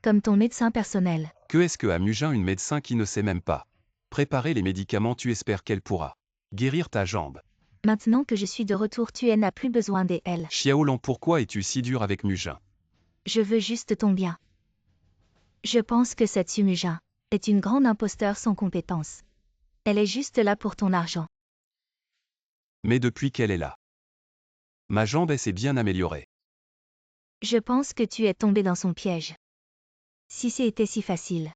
comme ton médecin personnel? Que est-ce que a Mujin, une médecin qui ne sait même pas préparer les médicaments? Tu espères qu'elle pourra guérir ta jambe? Maintenant que je suis de retour, tu n'as plus besoin d'elle. Xiaolan, pourquoi es-tu si dur avec Mujin? Je veux juste ton bien. Je pense que cette Sumujin est une grande imposteur sans compétence. Elle est juste là pour ton argent. Mais depuis qu'elle est là, ma jambe s'est bien améliorée. Je pense que tu es tombé dans son piège. Si c'était si facile,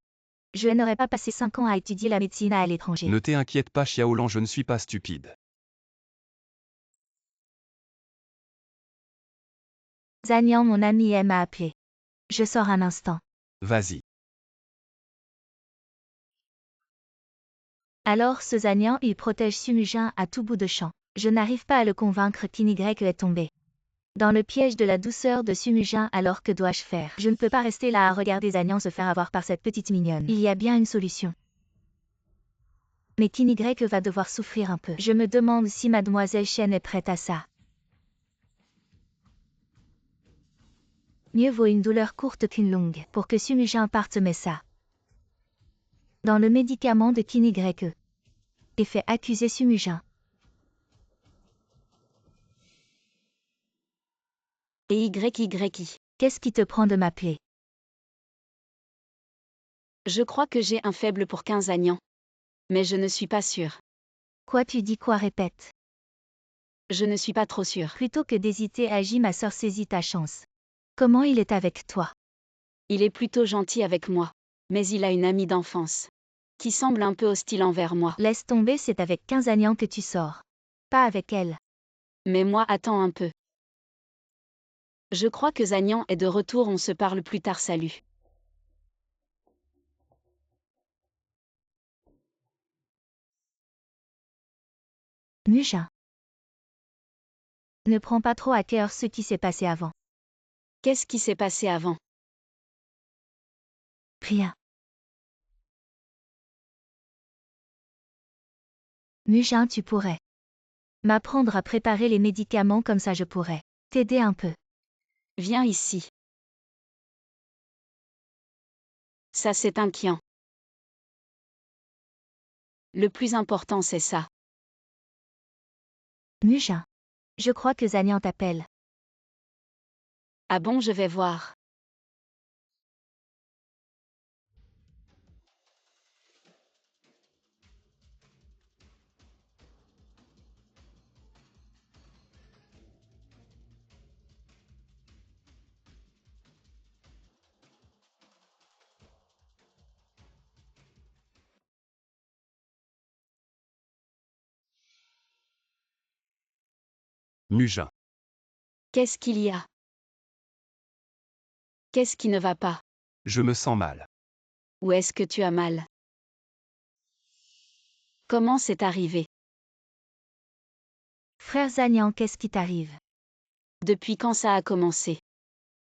je n'aurais pas passé 5 ans à étudier la médecine à l'étranger. Ne t'inquiète pas Xiaolan, je ne suis pas stupide. Zagnan, mon ami, m'a appelé. Je sors un instant. Vas-y. Alors ce Zagnan, il protège Sumujin à tout bout de champ. Je n'arrive pas à le convaincre qu'Y est tombé dans le piège de la douceur de Sumujin. Alors que dois-je faire? Je ne peux pas rester là à regarder Zagnan se faire avoir par cette petite mignonne. Il y a bien une solution. Mais Ky va devoir souffrir un peu. Je me demande si Mademoiselle Chen est prête à ça. Mieux vaut une douleur courte qu'une longue pour que Sumujin parte, mais ça. Dans le médicament de Ky et fait accuser Sumujin. Et YYI. Qu'est-ce qui te prend de m'appeler? Je crois que j'ai un faible pour 15 Zagnan. Mais je ne suis pas sûre. Quoi, tu dis quoi? Répète. Je ne suis pas trop sûre. Plutôt que d'hésiter, agis, ma sœur, saisis ta chance. Comment il est avec toi? Il est plutôt gentil avec moi. Mais il a une amie d'enfance. Qui semble un peu hostile envers moi. Laisse tomber, c'est avec 15 Zagnan que tu sors. Pas avec elle. Mais moi, attends un peu. Je crois que Zagnan est de retour, on se parle plus tard, salut. Mujin. Ne prends pas trop à cœur ce qui s'est passé avant. Qu'est-ce qui s'est passé avant? Rien. Mujin, tu pourrais m'apprendre à préparer les médicaments, comme ça je pourrais t'aider un peu. Viens ici. Ça, c'est inquiétant. Le plus important, c'est ça. Mujin. Je crois que Zagnan t'appelle. Ah bon, je vais voir. Mujin. Qu'est-ce qu'il y a? Qu'est-ce qui ne va pas? Je me sens mal. Où est-ce que tu as mal? Comment c'est arrivé? Frère Zagnan, qu'est-ce qui t'arrive? Depuis quand ça a commencé?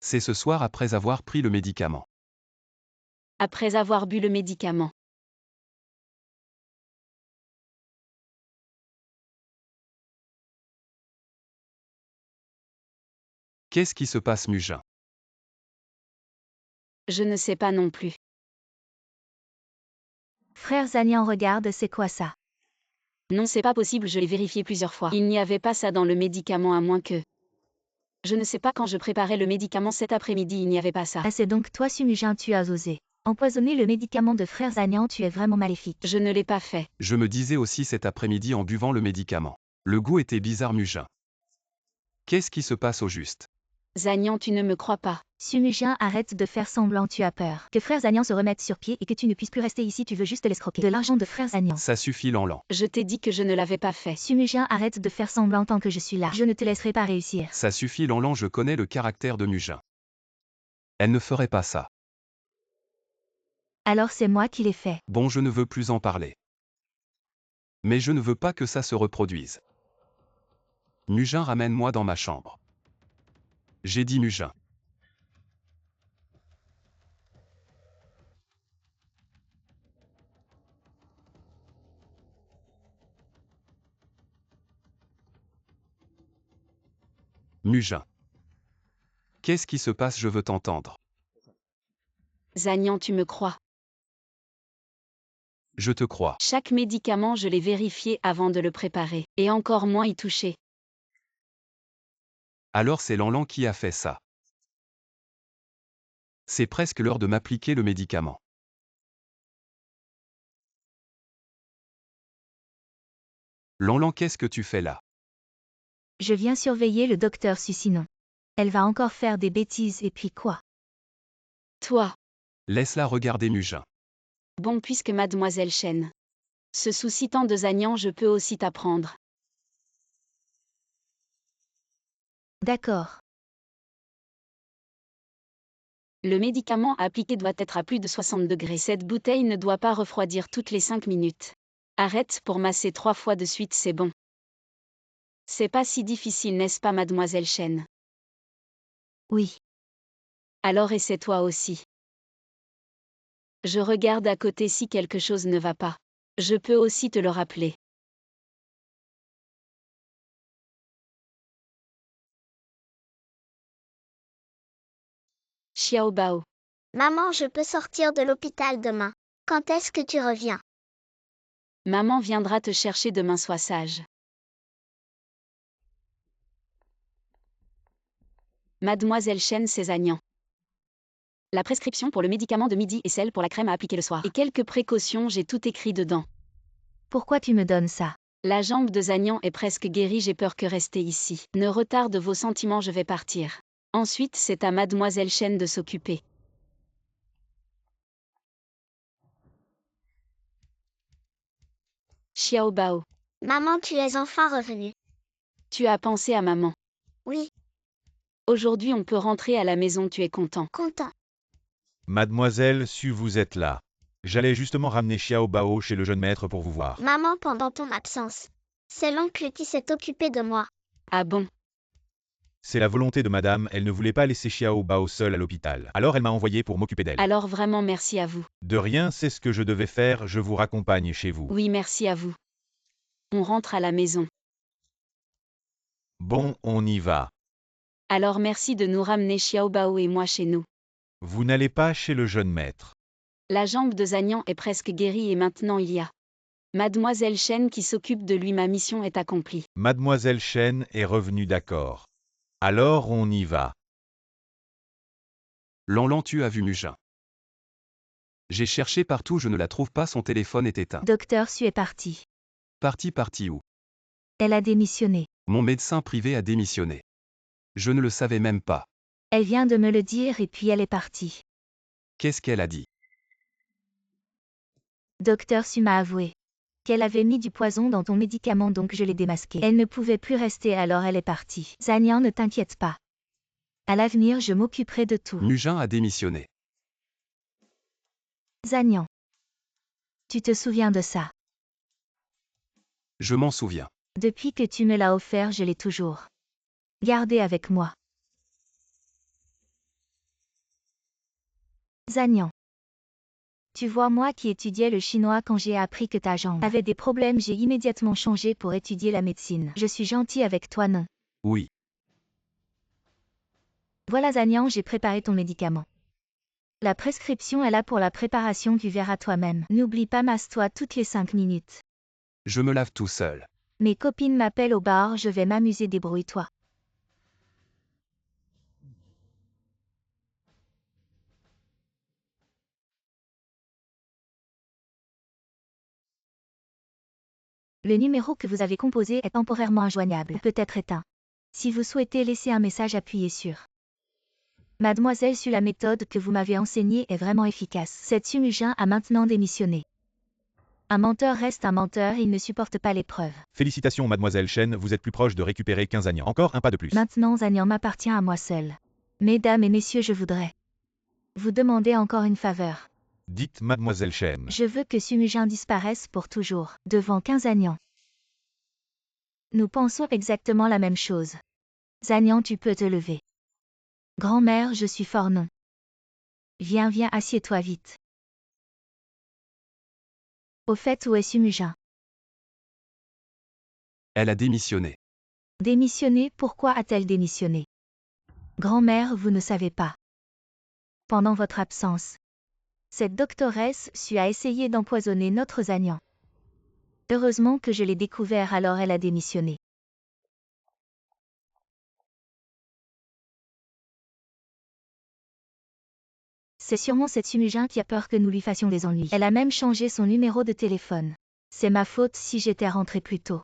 C'est ce soir après avoir pris le médicament. Après avoir bu le médicament. Qu'est-ce qui se passe Mujin? Je ne sais pas non plus. Frère Zagnan, regarde, c'est quoi ça? Non, c'est pas possible, je l'ai vérifié plusieurs fois. Il n'y avait pas ça dans le médicament, à moins que... Je ne sais pas, quand je préparais le médicament cet après-midi, il n'y avait pas ça. Ah, c'est donc toi, Sumujin, tu as osé empoisonner le médicament de frère Zagnan, tu es vraiment maléfique. Je ne l'ai pas fait. Je me disais aussi cet après-midi en buvant le médicament. Le goût était bizarre Mujin. Qu'est-ce qui se passe au juste? Zagnan, tu ne me crois pas. Sumujin, arrête de faire semblant, tu as peur que frère Zagnan se remette sur pied et que tu ne puisses plus rester ici, tu veux juste l'escroquer de l'argent de frère Zagnan. Ça suffit Lanlan. Je t'ai dit que je ne l'avais pas fait. Sumujin, arrête de faire semblant tant que je suis là. Je ne te laisserai pas réussir. Ça suffit Lanlan, je connais le caractère de Mujin. Elle ne ferait pas ça. Alors c'est moi qui l'ai fait. Bon, je ne veux plus en parler. Mais je ne veux pas que ça se reproduise. Mujin, ramène-moi dans ma chambre. J'ai dit Mujin. Mujin. Qu'est-ce qui se passe? Je veux t'entendre. Zagnan, tu me crois. Je te crois. Chaque médicament, je l'ai vérifié avant de le préparer, et encore moins y toucher. Alors c'est Lanlan qui a fait ça. C'est presque l'heure de m'appliquer le médicament. Lanlan, qu'est-ce que tu fais là? Je viens surveiller le docteur Susinon. Elle va encore faire des bêtises et puis quoi? Toi, Laisse-la regarder Mugin. bon puisque mademoiselle Chen se soucie tant de Zagnan, je peux aussi t'apprendre. D'accord. Le médicament appliqué doit être à plus de 60 degrés. Cette bouteille ne doit pas refroidir toutes les 5 minutes. Arrête pour masser 3 fois de suite, c'est bon. C'est pas si difficile, n'est-ce pas, mademoiselle Chen? Oui. Alors essaie toi aussi. Je regarde à côté si quelque chose ne va pas. Je peux aussi te le rappeler. Xiao Bao. Maman, je peux sortir de l'hôpital demain. Quand est-ce que tu reviens? Maman viendra te chercher demain, sois sage. Mademoiselle Chen, c'est Zagnan. La prescription pour le médicament de midi et celle pour la crème à appliquer le soir. Et quelques précautions, j'ai tout écrit dedans. Pourquoi tu me donnes ça? La jambe de Zagnan est presque guérie, j'ai peur que rester ici ne retarde vos sentiments, je vais partir. Ensuite, c'est à mademoiselle Chen de s'occuper. Xiao Bao. Maman, tu es enfin revenue. Tu as pensé à maman. Oui, Aujourd'hui on peut rentrer à la maison, tu es content. content. Mademoiselle Su, vous êtes là. J'allais justement ramener Xiao Bao chez le jeune maître pour vous voir. Maman, pendant ton absence, c'est l'oncle qui s'est occupé de moi. Ah bon? C'est la volonté de madame, elle ne voulait pas laisser Xiao Bao seule à l'hôpital. Alors elle m'a envoyé pour m'occuper d'elle. Alors vraiment merci à vous. De rien, c'est ce que je devais faire, je vous raccompagne chez vous. Oui, merci à vous. On rentre à la maison. Bon, on y va. Alors merci de nous ramener Xiao Bao et moi chez nous. Vous n'allez pas chez le jeune maître. La jambe de Zagnan est presque guérie et maintenant il y a mademoiselle Chen qui s'occupe de lui, ma mission est accomplie. Mademoiselle Chen est revenue d'accord. Alors on y va. Lanlan, tu as vu Mugin. J'ai cherché partout, je ne la trouve pas, son téléphone est éteint. Docteur Su est partie. Parti où? Elle a démissionné. Mon médecin privé a démissionné. Je ne le savais même pas. Elle vient de me le dire et puis elle est partie. Qu'est-ce qu'elle a dit? Docteur Su m'a avoué qu'elle avait mis du poison dans ton médicament, donc je l'ai démasqué. Elle ne pouvait plus rester, alors elle est partie. Zagnan, ne t'inquiète pas. À l'avenir, je m'occuperai de tout. Mugin a démissionné. Zagnan. Tu te souviens de ça? Je m'en souviens. Depuis que tu me l'as offert, je l'ai toujours gardé avec moi. Zagnan. Tu vois, moi qui étudiais le chinois, quand j'ai appris que ta jambe avait des problèmes, j'ai immédiatement changé pour étudier la médecine. Je suis gentil avec toi, non? Oui. Voilà Zagnan, j'ai préparé ton médicament. La prescription est là pour la préparation, tu verras toi-même. N'oublie pas, masse-toi toutes les 5 minutes. Je me lave tout seul. Mes copines m'appellent au bar, je vais m'amuser, débrouille-toi. Le numéro que vous avez composé est temporairement injoignable, peut être éteint. Si vous souhaitez laisser un message, appuyez sur Mademoiselle Su, la méthode que vous m'avez enseignée est vraiment efficace. Cette Su Mugin a maintenant démissionné. Un menteur reste un menteur, il ne supporte pas l'épreuve. Félicitations Mademoiselle Chen, vous êtes plus proche de récupérer qu'un Zagnan. Encore un pas de plus. Maintenant Zagnan m'appartient à moi seul. Mesdames et messieurs, je voudrais vous demander encore une faveur. Dites Mademoiselle Chen. Je veux que Su Mugin disparaisse pour toujours, devant qu'un Zagnan. Nous pensons exactement la même chose. Zagnan, tu peux te lever. Grand-mère, je suis fort, non. Viens, assieds-toi vite. Au fait, où est Su Mugin? Elle a démissionné. Démissionné? Pourquoi a-t-elle démissionné? Grand-mère, vous ne savez pas. Pendant votre absence, cette doctoresse Su a essayé d'empoisonner notre Zagnan. Heureusement que je l'ai découvert, alors elle a démissionné. C'est sûrement cette Sumujin qui a peur que nous lui fassions des ennuis. Elle a même changé son numéro de téléphone. C'est ma faute si j'étais rentrée plus tôt.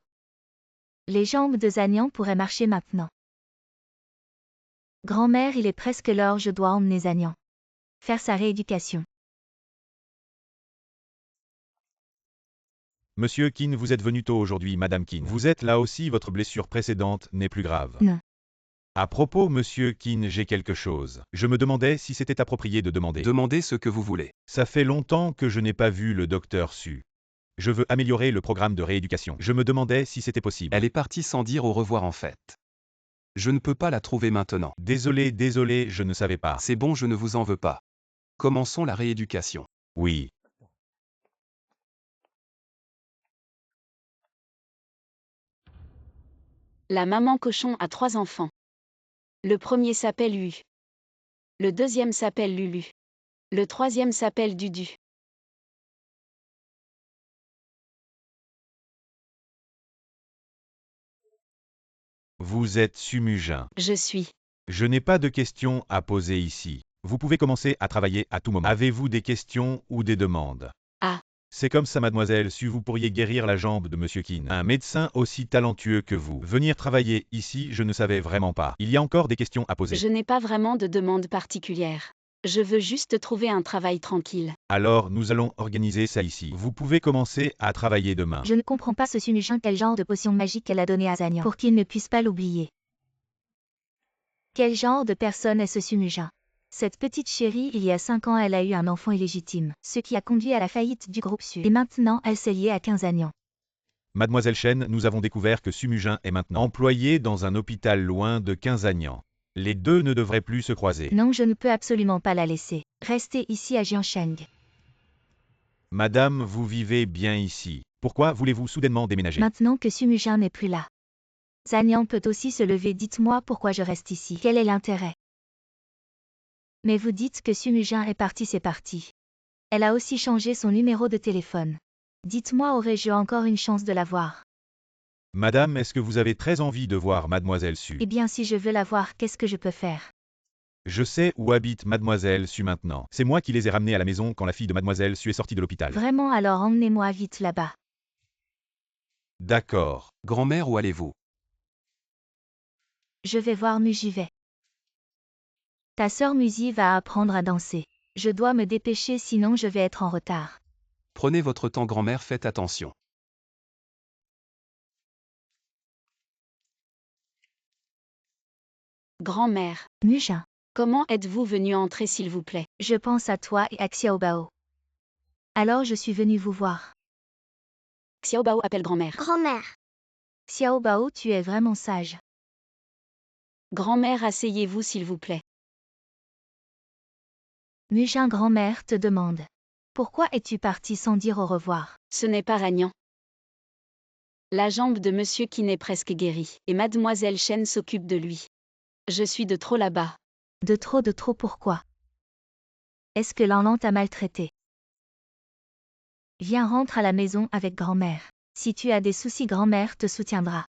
Les jambes de Zagnan pourraient marcher maintenant. Grand-mère, il est presque l'heure, je dois emmener Zagnan faire sa rééducation. Monsieur Kin, vous êtes venu tôt aujourd'hui, Madame Kin. Vous êtes là aussi, votre blessure précédente n'est plus grave. Non. À propos, Monsieur Kin, j'ai quelque chose. Je me demandais si c'était approprié de demander. Demandez ce que vous voulez. Ça fait longtemps que je n'ai pas vu le docteur Su. Je veux améliorer le programme de rééducation. Je me demandais si c'était possible. Elle est partie sans dire au revoir en fait. Je ne peux pas la trouver maintenant. Désolé, je ne savais pas. C'est bon, je ne vous en veux pas. Commençons la rééducation. Oui. La maman cochon a 3 enfants. Le premier s'appelle Hu. Le deuxième s'appelle Lulu. Le troisième s'appelle Dudu. Vous êtes Sumujin. Je suis. Je n'ai pas de questions à poser ici. Vous pouvez commencer à travailler à tout moment. Avez-vous des questions ou des demandes? Ah. C'est comme ça, mademoiselle Su, vous pourriez guérir la jambe de Monsieur Kin. Un médecin aussi talentueux que vous. Venir travailler ici, je ne savais vraiment pas. Il y a encore des questions à poser. Je n'ai pas vraiment de demande particulière. Je veux juste trouver un travail tranquille. Alors, nous allons organiser ça ici. Vous pouvez commencer à travailler demain. Je ne comprends pas ce Sumujin, quel genre de potion magique elle a donnée à Zagnan pour qu'il ne puisse pas l'oublier. Quel genre de personne est ce Sumujin? Cette petite chérie, il y a 5 ans, elle a eu un enfant illégitime, ce qui a conduit à la faillite du groupe Su. Et maintenant, elle s'est liée à 15 Zagnan. Mademoiselle Chen, nous avons découvert que Sumujin est maintenant employé dans un hôpital loin de Quinzagnan. Les deux ne devraient plus se croiser. Non, je ne peux absolument pas la laisser. Restez ici à Jiansheng. Madame, vous vivez bien ici. Pourquoi voulez-vous soudainement déménager? Maintenant que Sumujin n'est plus là. Zagnan peut aussi se lever, dites-moi pourquoi je reste ici. Quel est l'intérêt? Mais vous dites que Sumujin est parti, c'est parti. Elle a aussi changé son numéro de téléphone. Dites-moi, aurais-je encore une chance de la voir? Madame, est-ce que vous avez très envie de voir Mademoiselle Su? Eh bien, si je veux la voir, qu'est-ce que je peux faire? Je sais où habite Mademoiselle Su maintenant. C'est moi qui les ai ramenés à la maison quand la fille de Mademoiselle Su est sortie de l'hôpital. Vraiment, alors emmenez-moi vite là-bas. D'accord. Grand-mère, où allez-vous? Je vais voir Mu, j'y vais. Ta sœur Musi va apprendre à danser. Je dois me dépêcher, sinon je vais être en retard. Prenez votre temps, grand-mère, faites attention. Grand-mère, Mujin, comment êtes-vous venue entrer s'il vous plaît? je pense à toi et à Xiaobao. Alors je suis venue vous voir. Xiaobao appelle grand-mère. Grand-mère, Xiaobao, tu es vraiment sage. Grand-mère, asseyez-vous s'il vous plaît. Mujin, grand-mère te demande. Pourquoi es-tu parti sans dire au revoir? Ce n'est pas Ragnan. La jambe de Monsieur Kin est presque guérie, et Mademoiselle Chen s'occupe de lui. Je suis de trop là-bas. De trop pourquoi? Est-ce que Lanlan t'a maltraité? Viens, rentre à la maison avec grand-mère. Si tu as des soucis, grand-mère te soutiendra.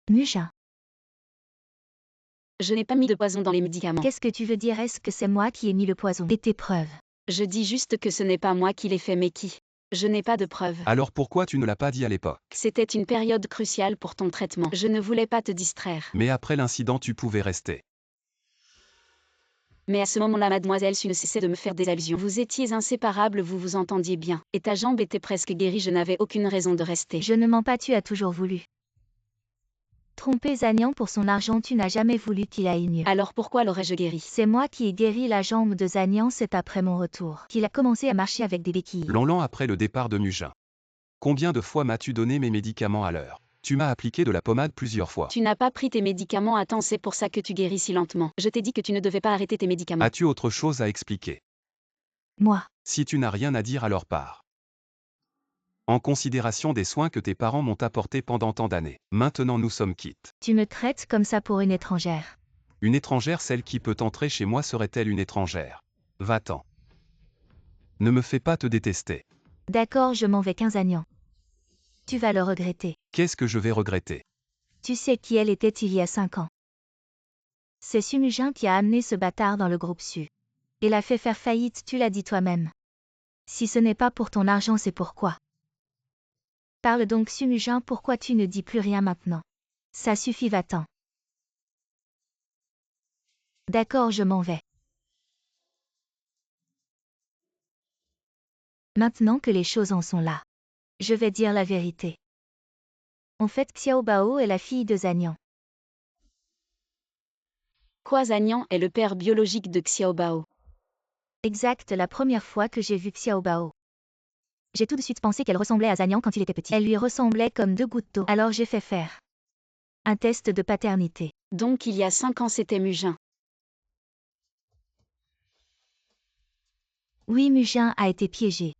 Mujin, Je n'ai pas mis de poison dans les médicaments. qu'est-ce que tu veux dire? Est-ce que c'est moi qui ai mis le poison? Et tes preuves? Je dis juste que ce n'est pas moi qui l'ai fait, mais qui? Je n'ai pas de preuves. Alors pourquoi tu ne l'as pas dit à l'époque? C'était une période cruciale pour ton traitement. Je ne voulais pas te distraire. Mais après l'incident, tu pouvais rester. Mais à ce moment-là, Mademoiselle Su ne cessait de me faire des allusions. Vous étiez inséparables, vous vous entendiez bien. Et ta jambe était presque guérie, je n'avais aucune raison de rester. Je ne mens pas, tu as toujours voulu. Tromper Zagnan pour son argent, tu n'as jamais voulu qu'il aille mieux. Alors pourquoi l'aurais-je guéri? C'est moi qui ai guéri la jambe de Zagnan, c'est après mon retour qu'il a commencé à marcher avec des béquilles. Lanlan après le départ de Mujin. Combien de fois m'as-tu donné mes médicaments à l'heure? Tu m'as appliqué de la pommade plusieurs fois. Tu n'as pas pris tes médicaments à temps, c'est pour ça que tu guéris si lentement. Je t'ai dit que tu ne devais pas arrêter tes médicaments. As-tu autre chose à expliquer? Moi, Si tu n'as rien à dire, alors pars. En considération des soins que tes parents m'ont apportés pendant tant d'années. Maintenant nous sommes quittes. tu me traites comme ça pour une étrangère. Une étrangère, celle qui peut entrer chez moi serait-elle une étrangère? Va-t'en. Ne me fais pas te détester. D'accord, je m'en vais 15 agnan. Tu vas le regretter. Qu'est-ce que je vais regretter? Tu sais qui elle était il y a 5 ans. C'est Sumujin qui a amené ce bâtard dans le groupe Su. Et l'a fait faire faillite, tu l'as dit toi-même. Si ce n'est pas pour ton argent, c'est pourquoi. Parle donc Sumujin, pourquoi tu ne dis plus rien maintenant? Ça suffit, va-t'en. D'accord, je m'en vais. Maintenant que les choses en sont là, je vais dire la vérité. En fait, Xiaobao est la fille de Zhanyan. Quoi, Zhanyan est le père biologique de Xiaobao. Exact, la première fois que j'ai vu Xiaobao. J'ai tout de suite pensé qu'elle ressemblait à Zhanyan quand il était petit. Elle lui ressemblait comme 2 gouttes d'eau. Alors j'ai fait faire un test de paternité. Donc il y a 5 ans c'était Mujin. Oui, Mujin a été piégé.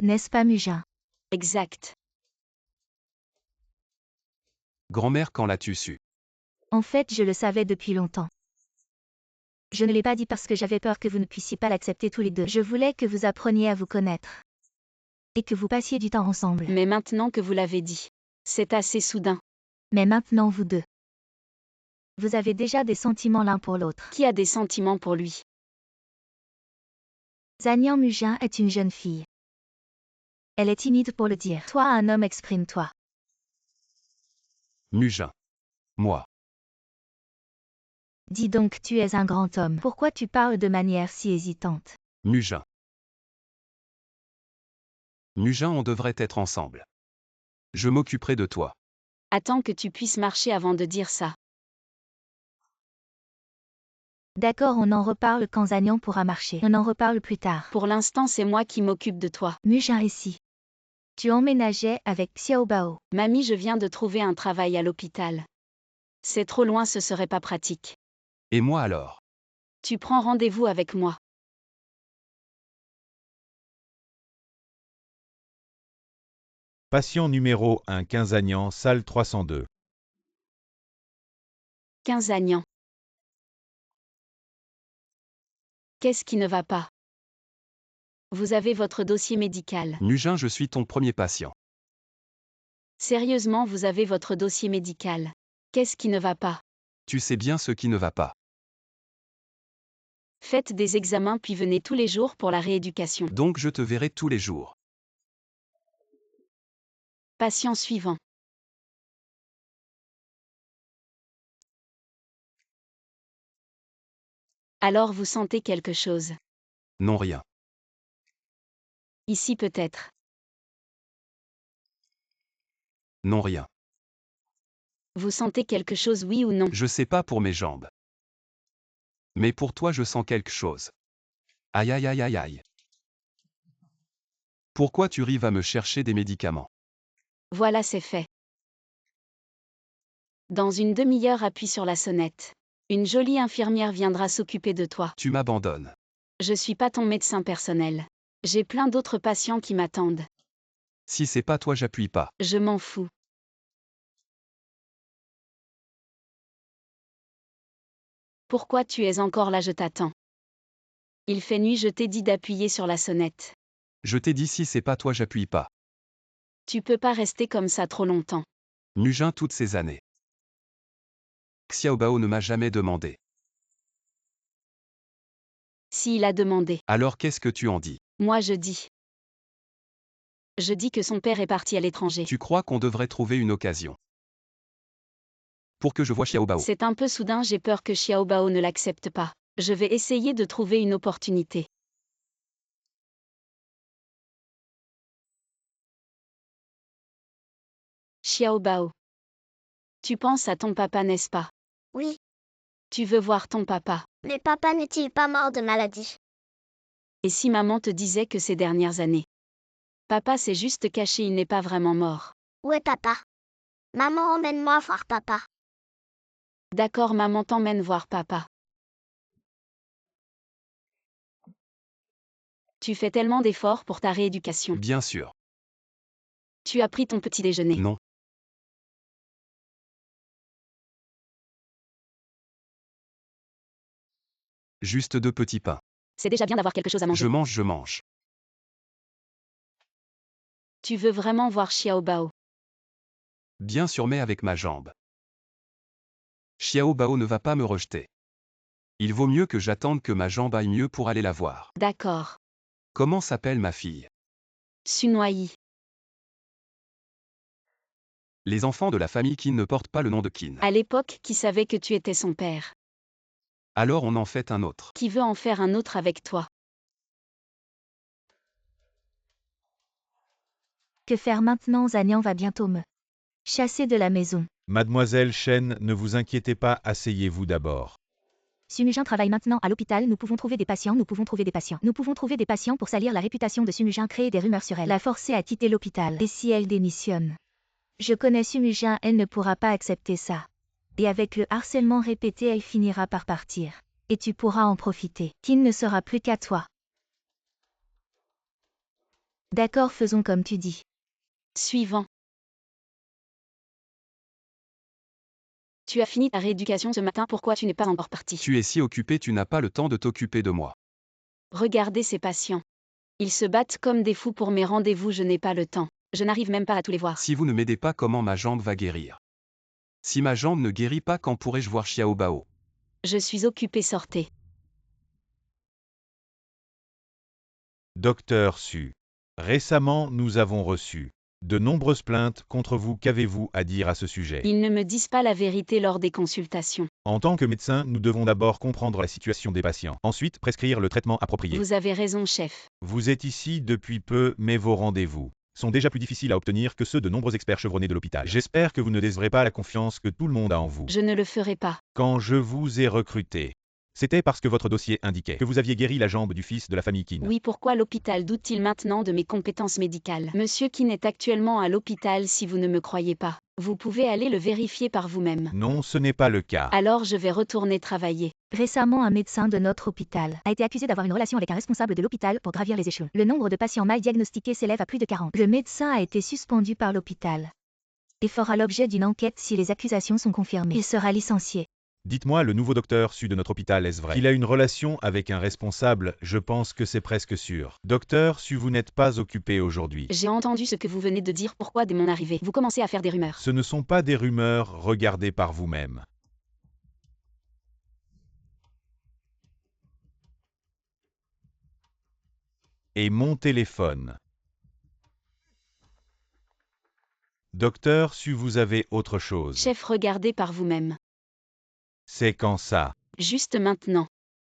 N'est-ce pas, Mujin? Exact. Grand-mère, quand l'as-tu su? En fait, je le savais depuis longtemps. Je ne l'ai pas dit parce que j'avais peur que vous ne puissiez pas l'accepter tous les deux. Je voulais que vous appreniez à vous connaître. Et que vous passiez du temps ensemble. Mais maintenant que vous l'avez dit, c'est assez soudain. Mais maintenant, vous deux. Vous avez déjà des sentiments l'un pour l'autre. Qui a des sentiments pour lui? Zhanyan Mujin est une jeune fille. Elle est timide pour le dire. Toi, un homme, exprime-toi. Mujin. Moi. Dis donc, tu es un grand homme. Pourquoi tu parles de manière si hésitante? Mujin. Mujin, on devrait être ensemble. Je m'occuperai de toi. Attends que tu puisses marcher avant de dire ça. D'accord, on en reparle quand Zhanyan pourra marcher. On en reparle plus tard. Pour l'instant, c'est moi qui m'occupe de toi. Mujin ici. Tu emménageais avec Xiaobao. Mamie, je viens de trouver un travail à l'hôpital. C'est trop loin, ce serait pas pratique. Et moi alors? Tu prends rendez-vous avec moi. Patient numéro 1 15 Agnan, salle 302. 15 Agnan. Qu'est-ce qui ne va pas? Vous avez votre dossier médical. Mujin, je suis ton premier patient. Sérieusement, vous avez votre dossier médical. Qu'est-ce qui ne va pas? Tu sais bien ce qui ne va pas. Faites des examens puis venez tous les jours pour la rééducation. Donc je te verrai tous les jours. Patient suivant. Alors vous sentez quelque chose? Non, rien. Ici peut-être. Non, rien. Vous sentez quelque chose, oui ou non? Je sais pas pour mes jambes. Mais pour toi, je sens quelque chose. Aïe aïe aïe aïe aïe. Pourquoi tu ris, va me chercher des médicaments? Voilà, c'est fait. Dans une demi-heure, appuie sur la sonnette. Une jolie infirmière viendra s'occuper de toi. Tu m'abandonnes. Je suis pas ton médecin personnel. J'ai plein d'autres patients qui m'attendent. Si c'est pas toi, j'appuie pas. Je m'en fous. Pourquoi tu es encore là, je t'attends. Il fait nuit, je t'ai dit d'appuyer sur la sonnette. Je t'ai dit si c'est pas toi, j'appuie pas. Tu peux pas rester comme ça trop longtemps. Mujin toutes ces années. Xiaobao ne m'a jamais demandé. S'il a demandé. Alors qu'est-ce que tu en dis? Moi je dis. Je dis que son père est parti à l'étranger. Tu crois qu'on devrait trouver une occasion pour que je voie Xiaobao? C'est un peu soudain, j'ai peur que Xiaobao ne l'accepte pas. Je vais essayer de trouver une opportunité. Xiaobao. Tu penses à ton papa, n'est-ce pas? Oui, Tu veux voir ton papa. mais papa n'est-il pas mort de maladie? Et si maman te disait que ces dernières années, papa s'est juste caché, il n'est pas vraiment mort. Où est papa? Maman, emmène-moi voir papa. D'accord, maman t'emmène voir papa. Tu fais tellement d'efforts pour ta rééducation. Bien sûr. Tu as pris ton petit déjeuner. Non. Juste 2 petits pains. C'est déjà bien d'avoir quelque chose à manger. Je mange. Tu veux vraiment voir Xiao Bao? Bien sûr, mais avec ma jambe. Xiao Bao ne va pas me rejeter. Il vaut mieux que j'attende que ma jambe aille mieux pour aller la voir. D'accord. Comment s'appelle ma fille? Sunwai. Les enfants de la famille Qin ne portent pas le nom de Qin. À l'époque, qui savait que tu étais son père? Alors on en fait un autre. Qui veut en faire un autre avec toi? Que faire maintenant? Zanian va bientôt me chasser de la maison. Mademoiselle Chen, ne vous inquiétez pas, asseyez-vous d'abord. Sumujin travaille maintenant à l'hôpital, nous pouvons trouver des patients. Nous pouvons trouver des patients pour salir la réputation de Sumujin, créer des rumeurs sur elle, la forcer à quitter l'hôpital. Et si elle démissionne? Je connais Sumujin, elle ne pourra pas accepter ça. Et avec le harcèlement répété, elle finira par partir. Et tu pourras en profiter. Qin ne sera plus qu'à toi. D'accord, faisons comme tu dis. Suivant. Tu as fini ta rééducation ce matin, pourquoi tu n'es pas encore parti? Tu es si occupé, tu n'as pas le temps de t'occuper de moi. Regardez ces patients. Ils se battent comme des fous pour mes rendez-vous, je n'ai pas le temps. Je n'arrive même pas à tous les voir. Si vous ne m'aidez pas, comment ma jambe va guérir? Si ma jambe ne guérit pas, quand pourrai-je voir Xiao Bao? Je suis occupé, sortez. Docteur Su. Récemment, nous avons reçu de nombreuses plaintes contre vous. Qu'avez-vous à dire à ce sujet? Ils ne me disent pas la vérité lors des consultations. En tant que médecin, nous devons d'abord comprendre la situation des patients. Ensuite, prescrire le traitement approprié. Vous avez raison, chef. Vous êtes ici depuis peu, mais vos rendez-vous sont déjà plus difficiles à obtenir que ceux de nombreux experts chevronnés de l'hôpital. J'espère que vous ne décevrez pas la confiance que tout le monde a en vous. Je ne le ferai pas. Quand je vous ai recruté, c'était parce que votre dossier indiquait que vous aviez guéri la jambe du fils de la famille Qin. Oui, pourquoi l'hôpital doute-t-il maintenant de mes compétences médicales? Monsieur Qin est actuellement à l'hôpital, si vous ne me croyez pas. Vous pouvez aller le vérifier par vous-même. Non, ce n'est pas le cas. Alors je vais retourner travailler. Récemment, un médecin de notre hôpital a été accusé d'avoir une relation avec un responsable de l'hôpital pour gravir les échelons. Le nombre de patients mal diagnostiqués s'élève à plus de 40. Le médecin a été suspendu par l'hôpital et fera l'objet d'une enquête si les accusations sont confirmées. Il sera licencié. Dites-moi, le nouveau docteur Su de notre hôpital, est-ce vrai qu'il a une relation avec un responsable? Je pense que c'est presque sûr. Docteur Su, vous n'êtes pas occupé aujourd'hui. J'ai entendu ce que vous venez de dire, pourquoi dès mon arrivée? Vous commencez à faire des rumeurs. Ce ne sont pas des rumeurs, regardez par vous-même. Et mon téléphone. Docteur Su, vous avez autre chose. Chef, regardez par vous-même. C'est quand ça? Juste maintenant.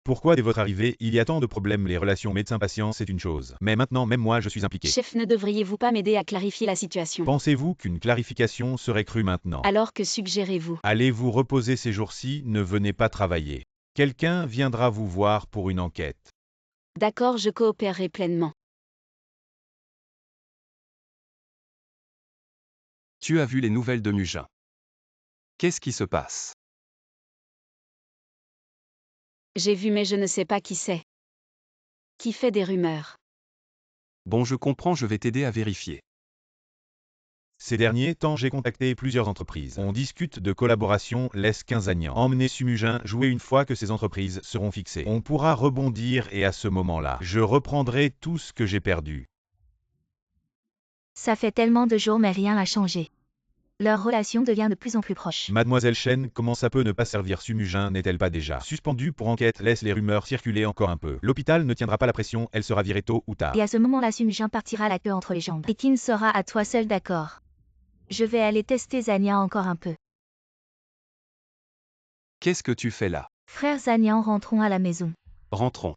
Pourquoi dès votre arrivée, il y a tant de problèmes? Les relations médecin-patient, c'est une chose. Mais maintenant, même moi, je suis impliqué. Chef, ne devriez-vous pas m'aider à clarifier la situation? Pensez-vous qu'une clarification serait crue maintenant? Alors que suggérez-vous? Allez vous reposer ces jours-ci, ne venez pas travailler. Quelqu'un viendra vous voir pour une enquête. D'accord, je coopérerai pleinement. Tu as vu les nouvelles de Mujin? Qu'est-ce qui se passe? J'ai vu, mais je ne sais pas qui c'est. Qui fait des rumeurs? Bon, je comprends, je vais t'aider à vérifier. Ces derniers temps, j'ai contacté plusieurs entreprises. On discute de collaboration, laisse 15 agnants. Emmenez Sumujin jouer une fois que ces entreprises seront fixées. On pourra rebondir et à ce moment-là, je reprendrai tout ce que j'ai perdu. Ça fait tellement de jours mais rien n'a changé. Leur relation devient de plus en plus proche. Mademoiselle Chen, comment ça peut ne pas servir? Sumujin n'est-elle pas déjà suspendue pour enquête? Laisse les rumeurs circuler encore un peu. L'hôpital ne tiendra pas la pression, elle sera virée tôt ou tard. Et à ce moment-là, Sumujin partira la queue entre les jambes. Et Qin sera à toi seul, d'accord? Je vais aller tester Zanian encore un peu. Qu'est-ce que tu fais là? Frère Zanian, rentrons à la maison. Rentrons.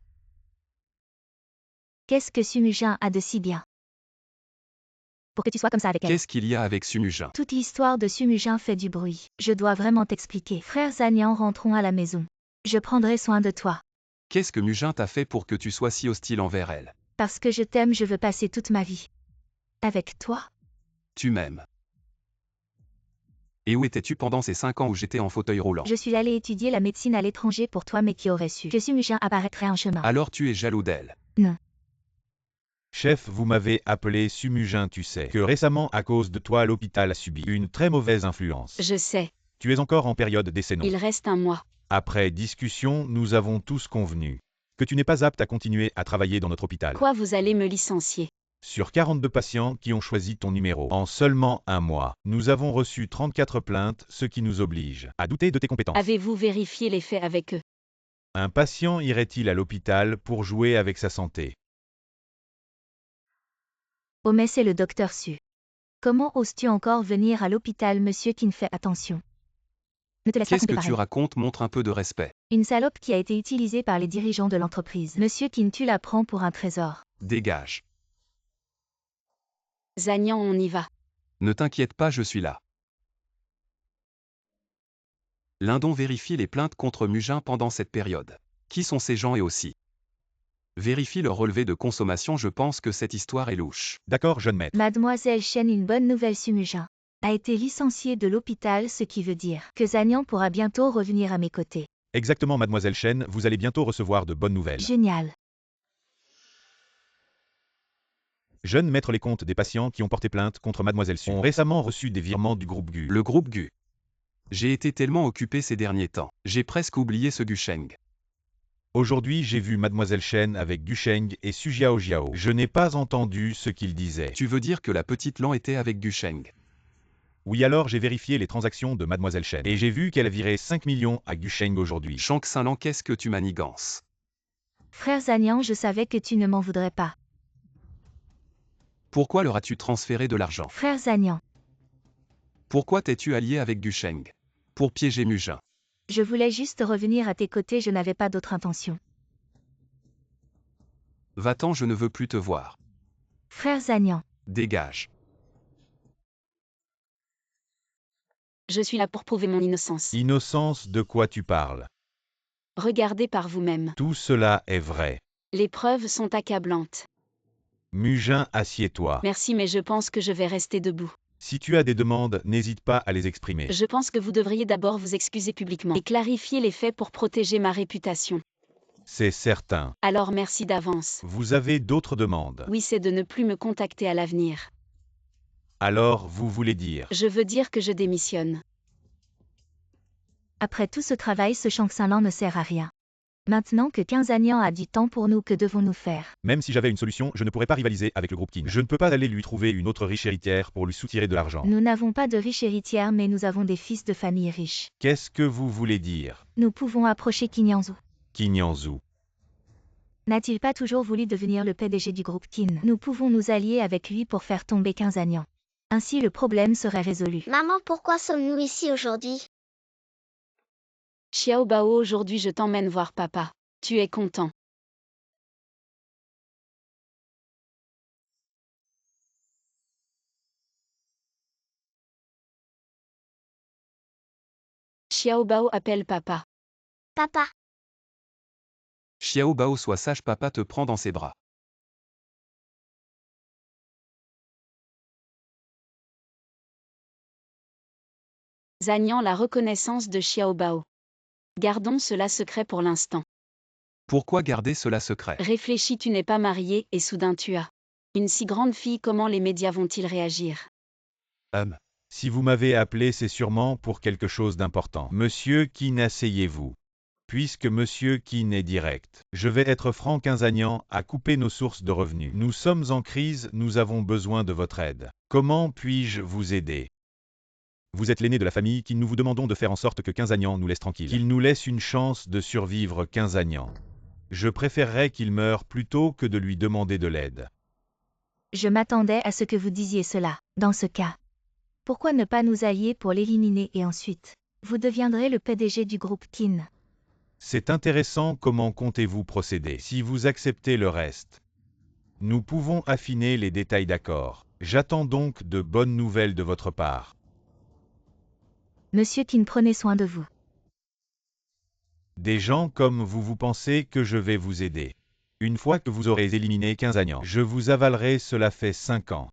Qu'est-ce que Sumujin a de si bien pour que tu sois comme ça avec elle? Qu'est-ce qu'il y a avec Sumujin? Toute l'histoire de Sumujin fait du bruit. Je dois vraiment t'expliquer. Frère Zanian, rentrons à la maison. Je prendrai soin de toi. Qu'est-ce que Mujin t'a fait pour que tu sois si hostile envers elle? Parce que je t'aime, je veux passer toute ma vie avec toi. Tu m'aimes. Et où étais-tu pendant ces 5 ans où j'étais en fauteuil roulant? Je suis allée étudier la médecine à l'étranger pour toi, mais qui aurait su que Sumujin apparaîtrait un chemin? Alors tu es jaloux d'elle? Non. Chef, vous m'avez appelé Sumujin, tu sais que récemment, à cause de toi, l'hôpital a subi une très mauvaise influence. Je sais. Tu es encore en période d'essai, non? Il reste un mois. Après discussion, nous avons tous convenu que tu n'es pas apte à continuer à travailler dans notre hôpital. Quoi, vous allez me licencier? Sur 42 patients qui ont choisi ton numéro en seulement un mois, nous avons reçu 34 plaintes, ce qui nous oblige à douter de tes compétences. Avez-vous vérifié les faits avec eux? Un patient irait-il à l'hôpital pour jouer avec sa santé? Oh mais c'est le docteur Su. Comment oses-tu encore venir à l'hôpital, monsieur Kin? Fais attention. Ne te laisse pas Qu'est-ce que tromper par tu elle. racontes? Montre un peu de respect. Une salope qui a été utilisée par les dirigeants de l'entreprise. Monsieur Kin, tu la prends pour un trésor. Dégage. Zagnan, on y va. Ne t'inquiète pas, je suis là. Lindon vérifie les plaintes contre Mugin pendant cette période. Qui sont ces gens et aussi? Vérifie leur relevé de consommation, je pense que cette histoire est louche. D'accord, jeune maître. Mademoiselle Chen, une bonne nouvelle, Sumujin a été licenciée de l'hôpital, ce qui veut dire que Zagnan pourra bientôt revenir à mes côtés. Exactement, mademoiselle Chen, vous allez bientôt recevoir de bonnes nouvelles. Génial. Jeune maître, les comptes des patients qui ont porté plainte contre mademoiselle Su ont récemment reçu des virements du groupe GU. Le groupe GU. J'ai été tellement occupé ces derniers temps. J'ai presque oublié ce Gusheng. Aujourd'hui, j'ai vu mademoiselle Chen avec Gusheng et Su Jiao. Je n'ai pas entendu ce qu'il disait. Tu veux dire que la petite Lan était avec Gusheng? Oui, alors j'ai vérifié les transactions de mademoiselle Chen et j'ai vu qu'elle a viré 5 millions à Gusheng aujourd'hui. Shank Saint-Lan, qu'est-ce que tu manigances? Frère Zagnan, je savais que tu ne m'en voudrais pas. Pourquoi leur as-tu transféré de l'argent? Frère Zagnan, Pourquoi t'es-tu allié avec Gusheng? Pour piéger Mugin. je voulais juste revenir à tes côtés, je n'avais pas d'autre intention. Va-t'en, je ne veux plus te voir. Frère Zagnan, Dégage. Je suis là pour prouver mon innocence. Innocence, de quoi tu parles? Regardez par vous-même. Tout cela est vrai. Les preuves sont accablantes. Mugin, assieds-toi. Merci, mais je pense que je vais rester debout. Si tu as des demandes, n'hésite pas à les exprimer. Je pense que vous devriez d'abord vous excuser publiquement et clarifier les faits pour protéger ma réputation. C'est certain. Alors merci d'avance. Vous avez d'autres demandes? Oui, c'est de ne plus me contacter à l'avenir. Alors, vous voulez dire? Je veux dire que je démissionne. après tout ce travail, ce Shank Saint-Lan ne sert à rien. Maintenant que 15 Zagnan a du temps pour nous, que devons-nous faire? Même si j'avais une solution, je ne pourrais pas rivaliser avec le groupe Qin. Je ne peux pas aller lui trouver une autre riche héritière pour lui soutirer de l'argent. Nous n'avons pas de riche héritière, mais nous avons des fils de famille riches. Qu'est-ce que vous voulez dire? Nous pouvons approcher Qin Yanzhou. Qin Yanzhou. N'a-t-il pas toujours voulu devenir le PDG du groupe Qin? Nous pouvons nous allier avec lui pour faire tomber 15 Zagnan. Ainsi le problème serait résolu. Maman, pourquoi sommes-nous ici aujourd'hui? Xiao Bao, aujourd'hui je t'emmène voir papa. Tu es content? Xiao Bao appelle papa. Papa, Xiao Bao, sois sage, papa te prend dans ses bras. Zagnan, la reconnaissance de Xiao Bao. Gardons cela secret pour l'instant. Pourquoi garder cela secret? Réfléchis, tu n'es pas marié et soudain tu as une si grande fille, comment les médias vont-ils réagir? Si vous m'avez appelé, c'est sûrement pour quelque chose d'important. Monsieur Qin, asseyez-vous. Puisque Monsieur Qin est direct, je vais être franc, 15 Zagnan a coupé nos sources de revenus. Nous sommes en crise, nous avons besoin de votre aide. Comment puis-je vous aider? Vous êtes l'aîné de la famille, Qin, nous vous demandons de faire en sorte que 15 Zagnan nous laisse tranquille. Qu'il nous laisse une chance de survivre, 15 Zagnan. Je préférerais qu'il meure plutôt que de lui demander de l'aide. Je m'attendais à ce que vous disiez cela. Dans ce cas, pourquoi ne pas nous allier pour l'éliminer et ensuite, vous deviendrez le PDG du groupe Qin? C'est intéressant, comment comptez-vous procéder? Si vous acceptez le reste, nous pouvons affiner les détails, d'accord. J'attends donc de bonnes nouvelles de votre part. Monsieur Qin, prenez soin de vous. Des gens comme vous pensez que je vais vous aider. Une fois que vous aurez éliminé 15 Zagnan, je vous avalerai, cela fait 5 ans.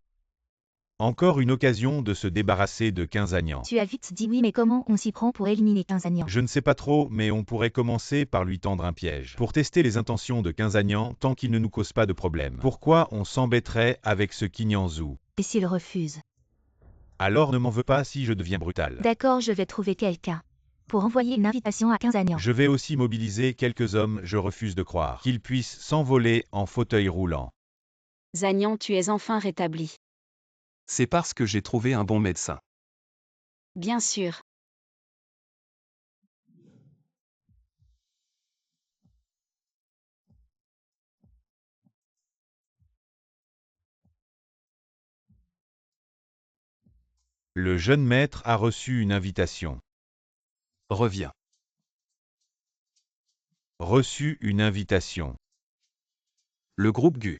Encore une occasion de se débarrasser de 15 Zagnan. Tu as vite dit oui, mais comment on s'y prend pour éliminer 15 Zagnan? Je ne sais pas trop, mais on pourrait commencer par lui tendre un piège. Pour tester les intentions de 15 Zagnan, tant qu'il ne nous cause pas de problème. Pourquoi on s'embêterait avec ce Qin Yanzhou? Et s'il refuse? Alors ne m'en veux pas si je deviens brutal. D'accord, je vais trouver quelqu'un. pour envoyer une invitation à 15 Agnan. Je vais aussi mobiliser quelques hommes, je refuse de croire qu'ils puissent s'envoler en fauteuil roulant. Zagnan, tu es enfin rétabli. C'est parce que j'ai trouvé un bon médecin. Bien sûr. Le jeune maître a reçu une invitation. Reviens. Reçu une invitation. Le groupe Gu.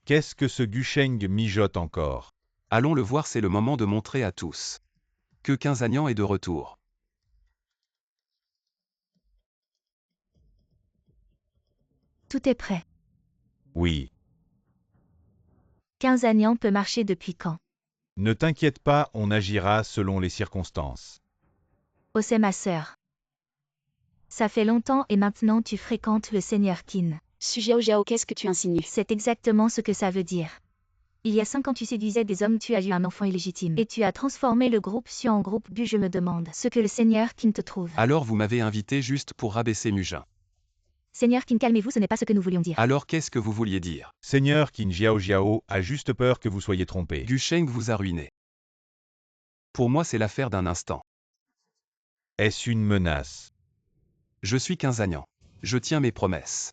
Qu'est-ce que ce Gusheng mijote encore? Allons le voir, c'est le moment de montrer à tous que 15 Agnan est de retour. Tout est prêt. Oui. 15 Agnan peut marcher depuis quand? Ne t'inquiète pas, on agira selon les circonstances. Oh, c'est ma sœur. Ça fait longtemps et maintenant tu fréquentes le seigneur Qin. Sujiao Jiao, qu'est-ce que tu insinues? C'est exactement ce que ça veut dire. Il y a 5 ans tu séduisais des hommes, tu as eu un enfant illégitime. Et tu as transformé le groupe Su en groupe Bu. Je me demande ce que le seigneur Qin te trouve. Alors vous m'avez invité juste pour rabaisser Mujin. Seigneur Qin, calmez-vous, ce n'est pas ce que nous voulions dire. Alors qu'est-ce que vous vouliez dire? Seigneur Qin Jiao Jiao a juste peur que vous soyez trompé. Gusheng vous a ruiné. Pour moi c'est l'affaire d'un instant. Est-ce une menace? Je suis 15 Agnan. Je tiens mes promesses.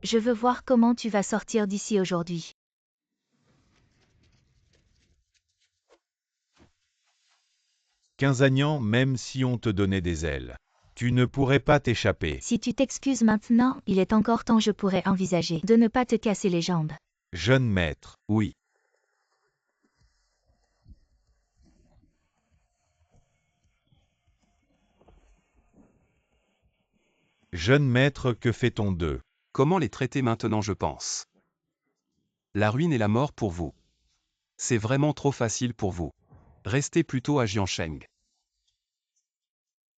Je veux voir comment tu vas sortir d'ici aujourd'hui. Quinzagnan, même si on te donnait des ailes, tu ne pourrais pas t'échapper. Si tu t'excuses maintenant, il est encore temps, je pourrais envisager de ne pas te casser les jambes. Jeune maître. Oui. Jeune maître, que fait-on d'eux? Comment les traiter maintenant, je pense? La ruine et la mort pour vous. C'est vraiment trop facile pour vous. Restez plutôt à Jiansheng.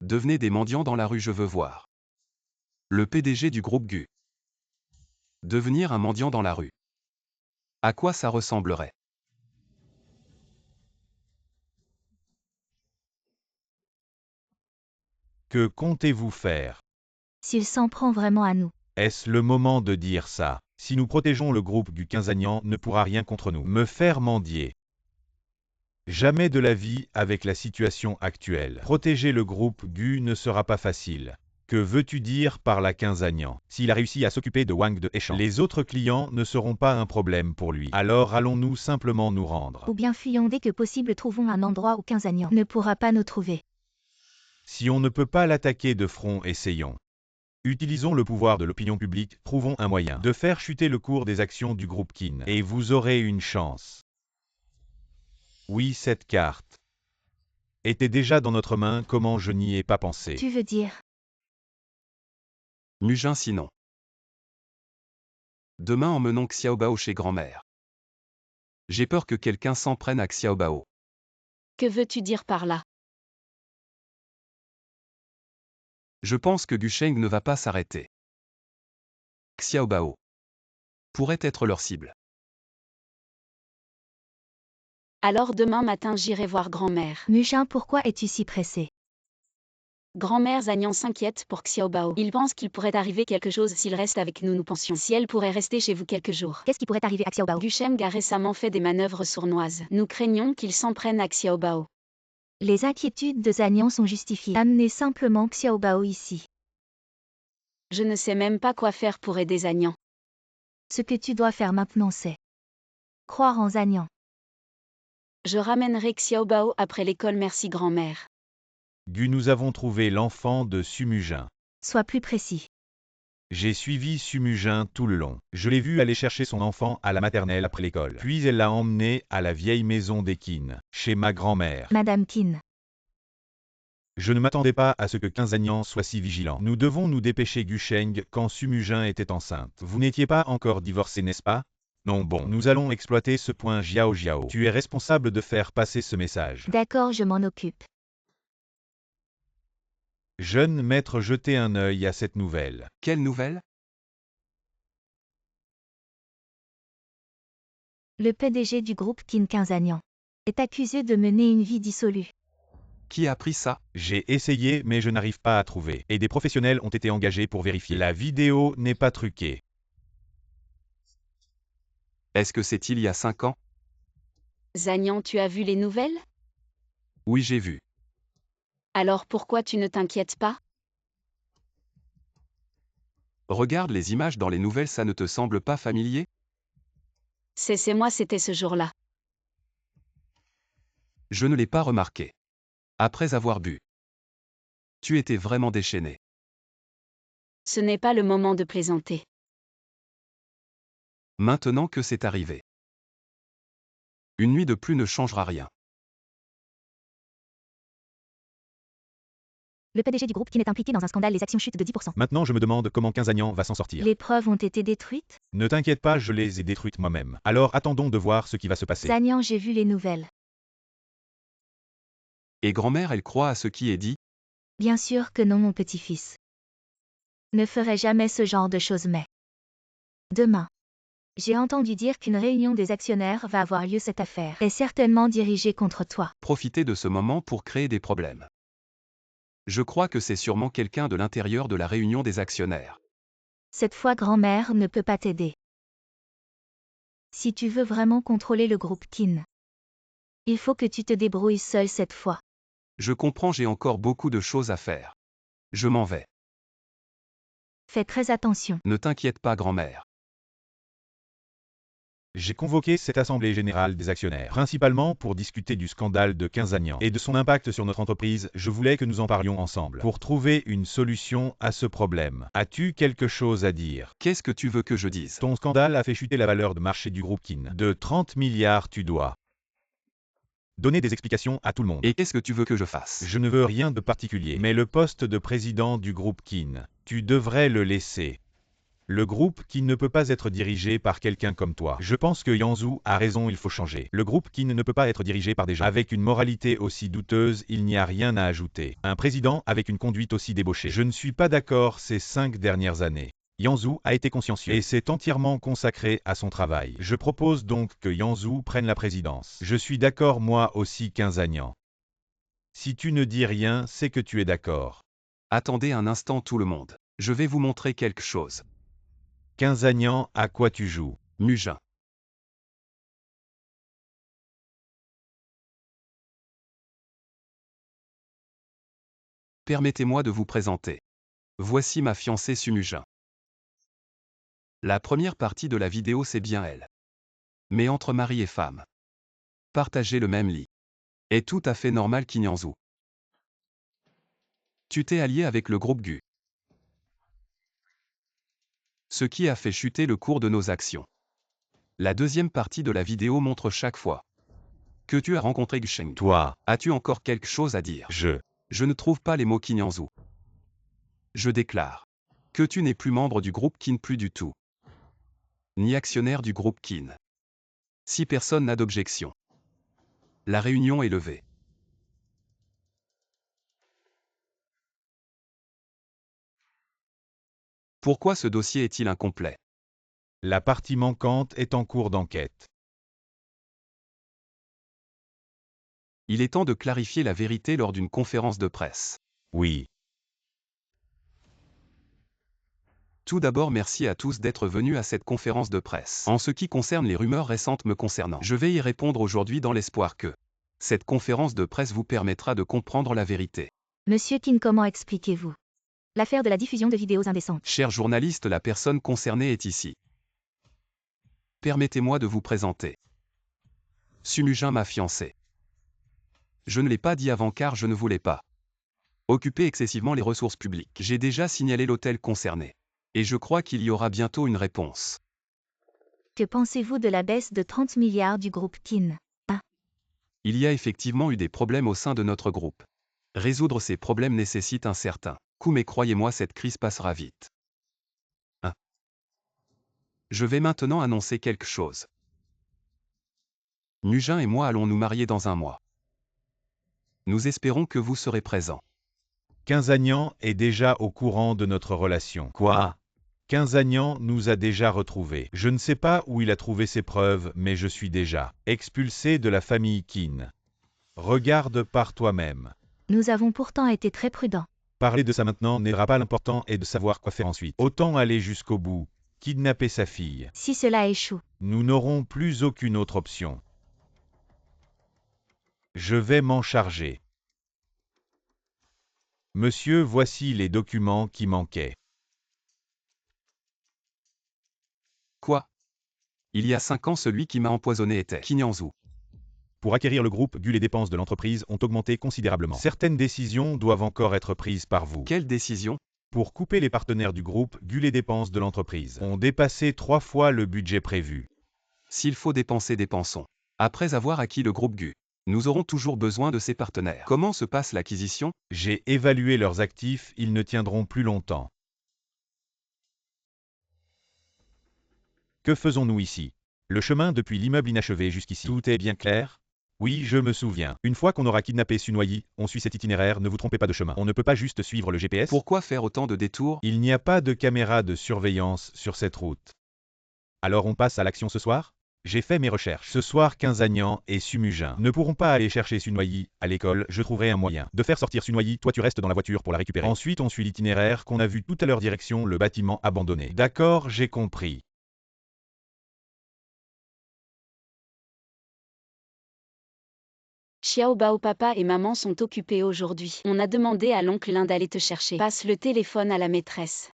Devenez des mendiants dans la rue, je veux voir. Le PDG du groupe Gu. Devenir un mendiant dans la rue. À quoi ça ressemblerait? Que comptez-vous faire? S'il s'en prend vraiment à nous. Est-ce le moment de dire ça? Si nous protégeons le groupe du Quinzagnan ne pourra rien contre nous. Me faire mendier. Jamais de la vie avec la situation actuelle. Protéger le groupe Gu ne sera pas facile. Que veux-tu dire par la Quinzagnan? S'il a réussi à s'occuper de Wang de Hechan, les autres clients ne seront pas un problème pour lui. Alors allons-nous simplement nous rendre? Ou bien fuyons dès que possible, trouvons un endroit où 15 Agnan ne pourra pas nous trouver. Si on ne peut pas l'attaquer de front, essayons. Utilisons le pouvoir de l'opinion publique, trouvons un moyen de faire chuter le cours des actions du groupe Qin, et vous aurez une chance. Oui, cette carte était déjà dans notre main, comment je n'y ai pas pensé? Tu veux dire? Mujin sinon. Demain emmenons Xiaobao chez grand-mère. J'ai peur que quelqu'un s'en prenne à Xiaobao. Que veux-tu dire par là? Je pense que Gusheng ne va pas s'arrêter. Xiaobao pourrait être leur cible. Alors demain matin j'irai voir grand-mère. Mujin, pourquoi es-tu si pressé? Grand-mère Zagnan s'inquiète pour Xiaobao. Il pense qu'il pourrait arriver quelque chose s'il reste avec nous, nous pensions. Si elle pourrait rester chez vous quelques jours. Qu'est-ce qui pourrait arriver à Xiaobao? Gusheng a récemment fait des manœuvres sournoises. Nous craignons qu'il s'en prenne à Xiaobao. Les inquiétudes de Zagnan sont justifiées. Amenez simplement Xiaobao ici. Je ne sais même pas quoi faire pour aider Zagnan. Ce que tu dois faire maintenant, c'est croire en Zagnan. Je ramènerai Xiaobao après l'école, merci grand-mère. Gu, nous avons trouvé l'enfant de Sumujin. Sois plus précis. J'ai suivi Sumujin tout le long. Je l'ai vu aller chercher son enfant à la maternelle après l'école. Puis elle l'a emmené à la vieille maison des Qin, chez ma grand-mère. Madame Qin. Je ne m'attendais pas à ce que Quinzagnan soit si vigilant. Nous devons nous dépêcher, Gusheng, quand Sumujin était enceinte. Vous n'étiez pas encore divorcé, n'est-ce pas? Non, bon, nous allons exploiter ce point. Jiao Jiao. Tu es responsable de faire passer ce message. D'accord, je m'en occupe. Jeune maître, jetez un œil à cette nouvelle. Quelle nouvelle? Le PDG du groupe Qin 15 Agnan est accusé de mener une vie dissolue. Qui a pris ça? J'ai essayé mais je n'arrive pas à trouver. Et des professionnels ont été engagés pour vérifier. La vidéo n'est pas truquée. Est-ce que c'est il y a 5 ans? Zagnan, tu as vu les nouvelles? Oui, j'ai vu. Alors pourquoi tu ne t'inquiètes pas? Regarde les images dans les nouvelles, ça ne te semble pas familier? C'est moi, c'était ce jour-là. Je ne l'ai pas remarqué. Après avoir bu. Tu étais vraiment déchaîné. Ce n'est pas le moment de plaisanter. Maintenant que c'est arrivé. Une nuit de plus ne changera rien. Le PDG du groupe Kin est impliqué dans un scandale, les actions chutent de 10%. Maintenant je me demande comment Quinzagnan va s'en sortir. Les preuves ont été détruites? Ne t'inquiète pas, je les ai détruites moi-même. Alors attendons de voir ce qui va se passer. Zagnan, j'ai vu les nouvelles. Et grand-mère, elle croit à ce qui est dit? Bien sûr que non, mon petit-fils. Ne ferai jamais ce genre de choses, mais... Demain. J'ai entendu dire qu'une réunion des actionnaires va avoir lieu. Cette affaire est certainement dirigée contre toi. Profiter de ce moment pour créer des problèmes. Je crois que c'est sûrement quelqu'un de l'intérieur de la réunion des actionnaires. Cette fois, grand-mère ne peut pas t'aider. Si tu veux vraiment contrôler le groupe Kin, il faut que tu te débrouilles seul cette fois. Je comprends, j'ai encore beaucoup de choses à faire. Je m'en vais. Fais très attention. Ne t'inquiète pas, grand-mère. J'ai convoqué cette assemblée générale des actionnaires, principalement pour discuter du scandale de Quinzagnan et de son impact sur notre entreprise. Je voulais que nous en parlions ensemble, pour trouver une solution à ce problème. As-tu quelque chose à dire? Qu'est-ce que tu veux que je dise? Ton scandale a fait chuter la valeur de marché du groupe Kin. De 30 milliards, tu dois donner des explications à tout le monde. Et qu'est-ce que tu veux que je fasse? Je ne veux rien de particulier, mais le poste de président du groupe Kin, tu devrais le laisser. Le groupe Kin ne peut pas être dirigé par quelqu'un comme toi. Je pense que Yanzhu a raison, il faut changer. Le groupe Kin ne peut pas être dirigé par des gens avec une moralité aussi douteuse, il n'y a rien à ajouter. Un président avec une conduite aussi débauchée. Je ne suis pas d'accord ces 5 dernières années. Yanzhu a été consciencieux et s'est entièrement consacré à son travail. Je propose donc que Yanzhu prenne la présidence. Je suis d'accord moi aussi, Quinzagnan. Si tu ne dis rien, c'est que tu es d'accord. Attendez un instant tout le monde. Je vais vous montrer quelque chose. Quinzagnan, à quoi tu joues? Mugin. Permettez-moi de vous présenter. Voici ma fiancée Sumugin. La première partie de la vidéo, c'est bien elle. Mais entre mari et femme, partager le même lit est tout à fait normal, Kinyanzu. Tu t'es allié avec le groupe Gu, ce qui a fait chuter le cours de nos actions. La deuxième partie de la vidéo montre chaque fois que tu as rencontré Gusheng. Toi, As-tu encore quelque chose à dire? Je ne trouve pas les mots, Kinyanzu. Je déclare que tu n'es plus membre du groupe Kin, plus du tout, ni actionnaire du groupe Kin. Si personne n'a d'objection, la réunion est levée. Pourquoi ce dossier est-il incomplet? la partie manquante est en cours d'enquête. Il est temps de clarifier la vérité lors d'une conférence de presse. Oui. Tout d'abord, merci à tous d'être venus à cette conférence de presse. En ce qui concerne les rumeurs récentes me concernant, je vais y répondre aujourd'hui dans l'espoir que cette conférence de presse vous permettra de comprendre la vérité. Monsieur Kin, comment expliquez-vous l'affaire de la diffusion de vidéos indécentes? Cher journaliste, la personne concernée est ici. Permettez-moi de vous présenter Sumugin, ma fiancée. Je ne l'ai pas dit avant car je ne voulais pas occuper excessivement les ressources publiques. J'ai déjà signalé l'hôtel concerné. Et je crois qu'il y aura bientôt une réponse. Que pensez-vous de la baisse de 30 milliards du groupe Kin? Il y a effectivement eu des problèmes au sein de notre groupe. Résoudre ces problèmes nécessite un certain coût, mais croyez-moi, cette crise passera vite. Je vais maintenant annoncer quelque chose. Mugin et moi allons nous marier dans 1 mois. Nous espérons que vous serez présents. Quinzagnan est déjà au courant de notre relation. Quoi? Quinzagnan nous a déjà retrouvés. Je ne sais pas où il a trouvé ces preuves, mais je suis déjà expulsé de la famille Kin. Regarde par toi-même. Nous avons pourtant été très prudents. Parler de ça maintenant n'aidera pas, l'important est de savoir quoi faire ensuite. Autant aller jusqu'au bout, kidnapper sa fille. Si cela échoue, Nous n'aurons plus aucune autre option. Je vais m'en charger. Monsieur, voici les documents qui manquaient. Quoi? Il y a 5 ans, celui qui m'a empoisonné était Kinyanzu. Pour acquérir le groupe GU, les dépenses de l'entreprise ont augmenté considérablement. Certaines décisions doivent encore être prises par vous. Quelle décision? Pour couper les partenaires du groupe GU, les dépenses de l'entreprise ont dépassé 3 fois le budget prévu. S'il faut dépenser, dépensons. Après avoir acquis le groupe GU, nous aurons toujours besoin de ces partenaires. Comment se passe l'acquisition? J'ai évalué leurs actifs, ils ne tiendront plus longtemps. Que faisons-nous ici? Le chemin depuis l'immeuble inachevé jusqu'ici. Tout est bien clair? Oui, je me souviens. Une fois qu'on aura kidnappé Sunoyi, on suit cet itinéraire, ne vous trompez pas de chemin. On ne peut pas juste suivre le GPS. Pourquoi faire autant de détours? Il n'y a pas de caméra de surveillance sur cette route. Alors on passe à l'action ce soir? J'ai fait mes recherches. Ce soir, Quinzagnan et Sumujin ne pourront pas aller chercher Sunoyi à l'école. Je trouverai un moyen de faire sortir Sunoyi. Toi, tu restes dans la voiture pour la récupérer. Ensuite, on suit l'itinéraire qu'on a vu tout à l'heure, direction le bâtiment abandonné. D'accord, j'ai compris. Xiaobao, papa et maman sont occupés aujourd'hui. On a demandé à l'oncle Lin d'aller te chercher. Passe le téléphone à la maîtresse.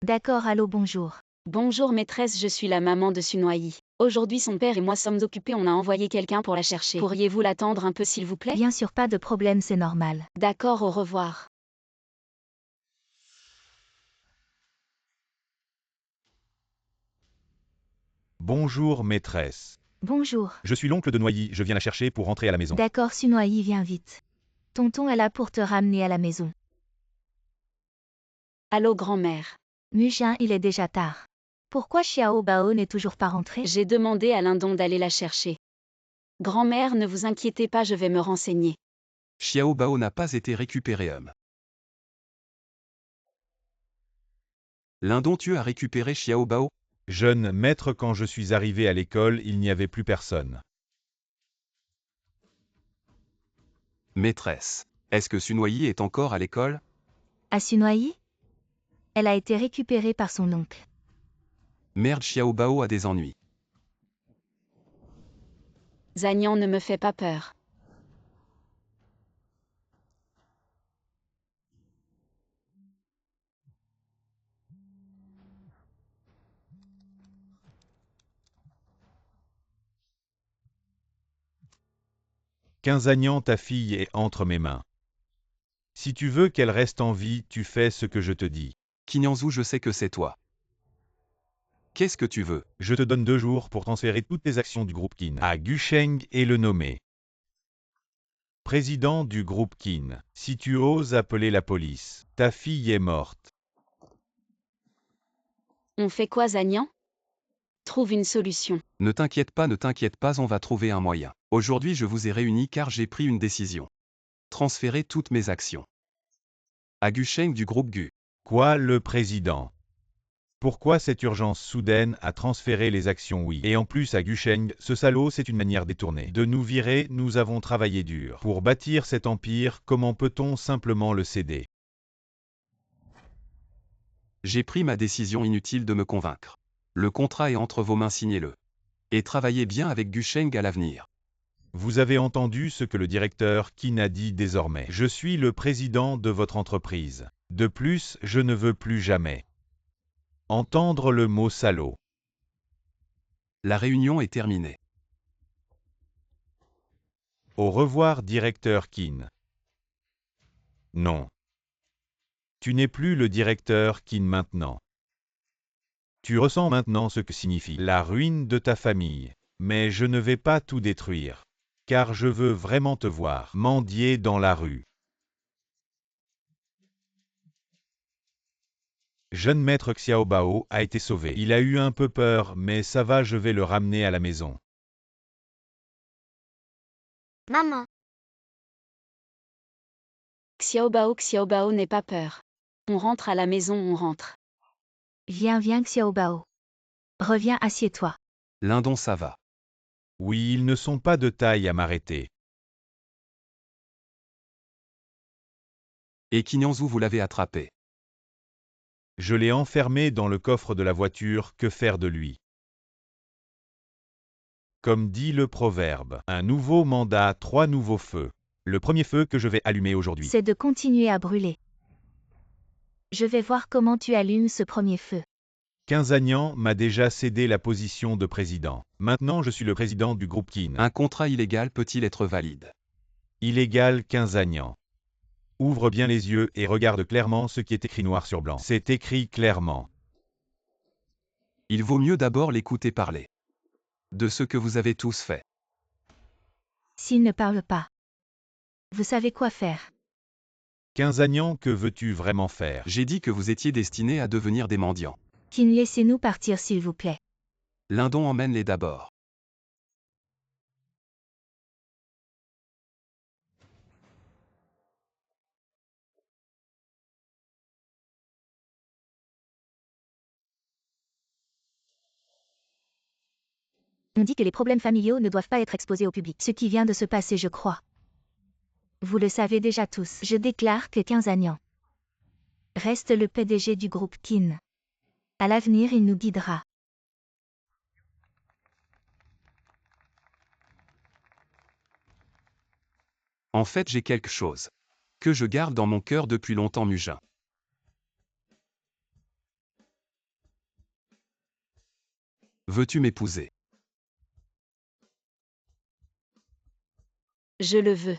d'accord, allô, bonjour. Bonjour maîtresse, je suis la maman de Sunoyi. Aujourd'hui son père et moi sommes occupés, on a envoyé quelqu'un pour la chercher. Pourriez-vous l'attendre un peu s'il vous plaît? Bien sûr, pas de problème, c'est normal. D'accord, au revoir. Bonjour maîtresse. Bonjour. Je suis l'oncle de Noyi, je viens la chercher pour rentrer à la maison. D'accord, Sunoyi, viens vite. Tonton est là pour te ramener à la maison. Allô grand-mère. Mujin, il est déjà tard. Pourquoi Xiaobao n'est toujours pas rentré? J'ai demandé à Lindon d'aller la chercher. Grand-mère, ne vous inquiétez pas, je vais me renseigner. Xiaobao n'a pas été récupéré. L'un d'entre eux a récupéré Xiaobao? Jeune maître, quand je suis arrivé à l'école, il n'y avait plus personne. Maîtresse, est-ce que Sunoyi est encore à l'école? À Sunoyi? Elle a été récupérée par son oncle. Merde, Xiaobao a des ennuis. Zagnan ne me fait pas peur. Quinzagnan, ta fille est entre mes mains. Si tu veux qu'elle reste en vie, tu fais ce que je te dis. Kinyanzu, je sais que c'est toi. Qu'est-ce que tu veux? Je te donne 2 jours pour transférer toutes les actions du groupe Qin à Gusheng et le nommer président du groupe Qin. Si tu oses appeler la police, ta fille est morte. On fait quoi Zagnan? Trouve une solution. Ne t'inquiète pas, on va trouver un moyen. Aujourd'hui, je vous ai réunis car j'ai pris une décision. Transférer toutes mes actions à Gusheng du groupe GU. Quoi, le président? Pourquoi cette urgence soudaine à transférer les actions? Oui. Et en plus à Gusheng, ce salaud, c'est une manière détournée de nous virer. Nous avons travaillé dur pour bâtir cet empire, comment peut-on simplement le céder? J'ai pris ma décision, inutile de me convaincre. Le contrat est entre vos mains, signez-le. Et travaillez bien avec Gusheng à l'avenir. Vous avez entendu ce que le directeur Qin a dit désormais. Je suis le président de votre entreprise. De plus, je ne veux plus jamais entendre le mot salaud. La réunion est terminée. Au revoir, directeur Qin. Non. Tu n'es plus le directeur Qin maintenant. Tu ressens maintenant ce que signifie la ruine de ta famille. Mais je ne vais pas tout détruire. Car je veux vraiment te voir mendier dans la rue. Jeune maître Xiaobao a été sauvé. Il a eu un peu peur, mais ça va, je vais le ramener à la maison. Maman, Xiaobao, n'aie pas peur. On rentre à la maison, on rentre. Viens, Xiaobao. Reviens, assieds-toi. Lindon, ça va. Oui, ils ne sont pas de taille à m'arrêter. Et Kinyanzu vous l'avez attrapé. Je l'ai enfermé dans le coffre de la voiture, que faire de lui? Comme dit le proverbe, un nouveau mandat, 3 nouveaux feux. Le premier feu que je vais allumer aujourd'hui. C'est de continuer à brûler. Je vais voir comment tu allumes ce premier feu. Quinzagnan m'a déjà cédé la position de président. Maintenant je suis le président du groupe Kin. Un contrat illégal peut-il être valide? Illégal Quinzagnan. Ouvre bien les yeux et regarde clairement ce qui est écrit noir sur blanc. C'est écrit clairement. Il vaut mieux d'abord l'écouter parler. De ce que vous avez tous fait. S'il ne parle pas, vous savez quoi faire. Quinzagnan, que veux-tu vraiment faire? J'ai dit que vous étiez destinés à devenir des mendiants. Kin, laissez-nous partir s'il vous plaît. Lindon emmène-les d'abord. On dit que les problèmes familiaux ne doivent pas être exposés au public. Ce qui vient de se passer, je crois. Vous le savez déjà tous. Je déclare que Quinzagnan reste le PDG du groupe Kin. À l'avenir, il nous guidera. En fait, j'ai quelque chose que je garde dans mon cœur depuis longtemps, Mujin. Veux-tu m'épouser? Je le veux.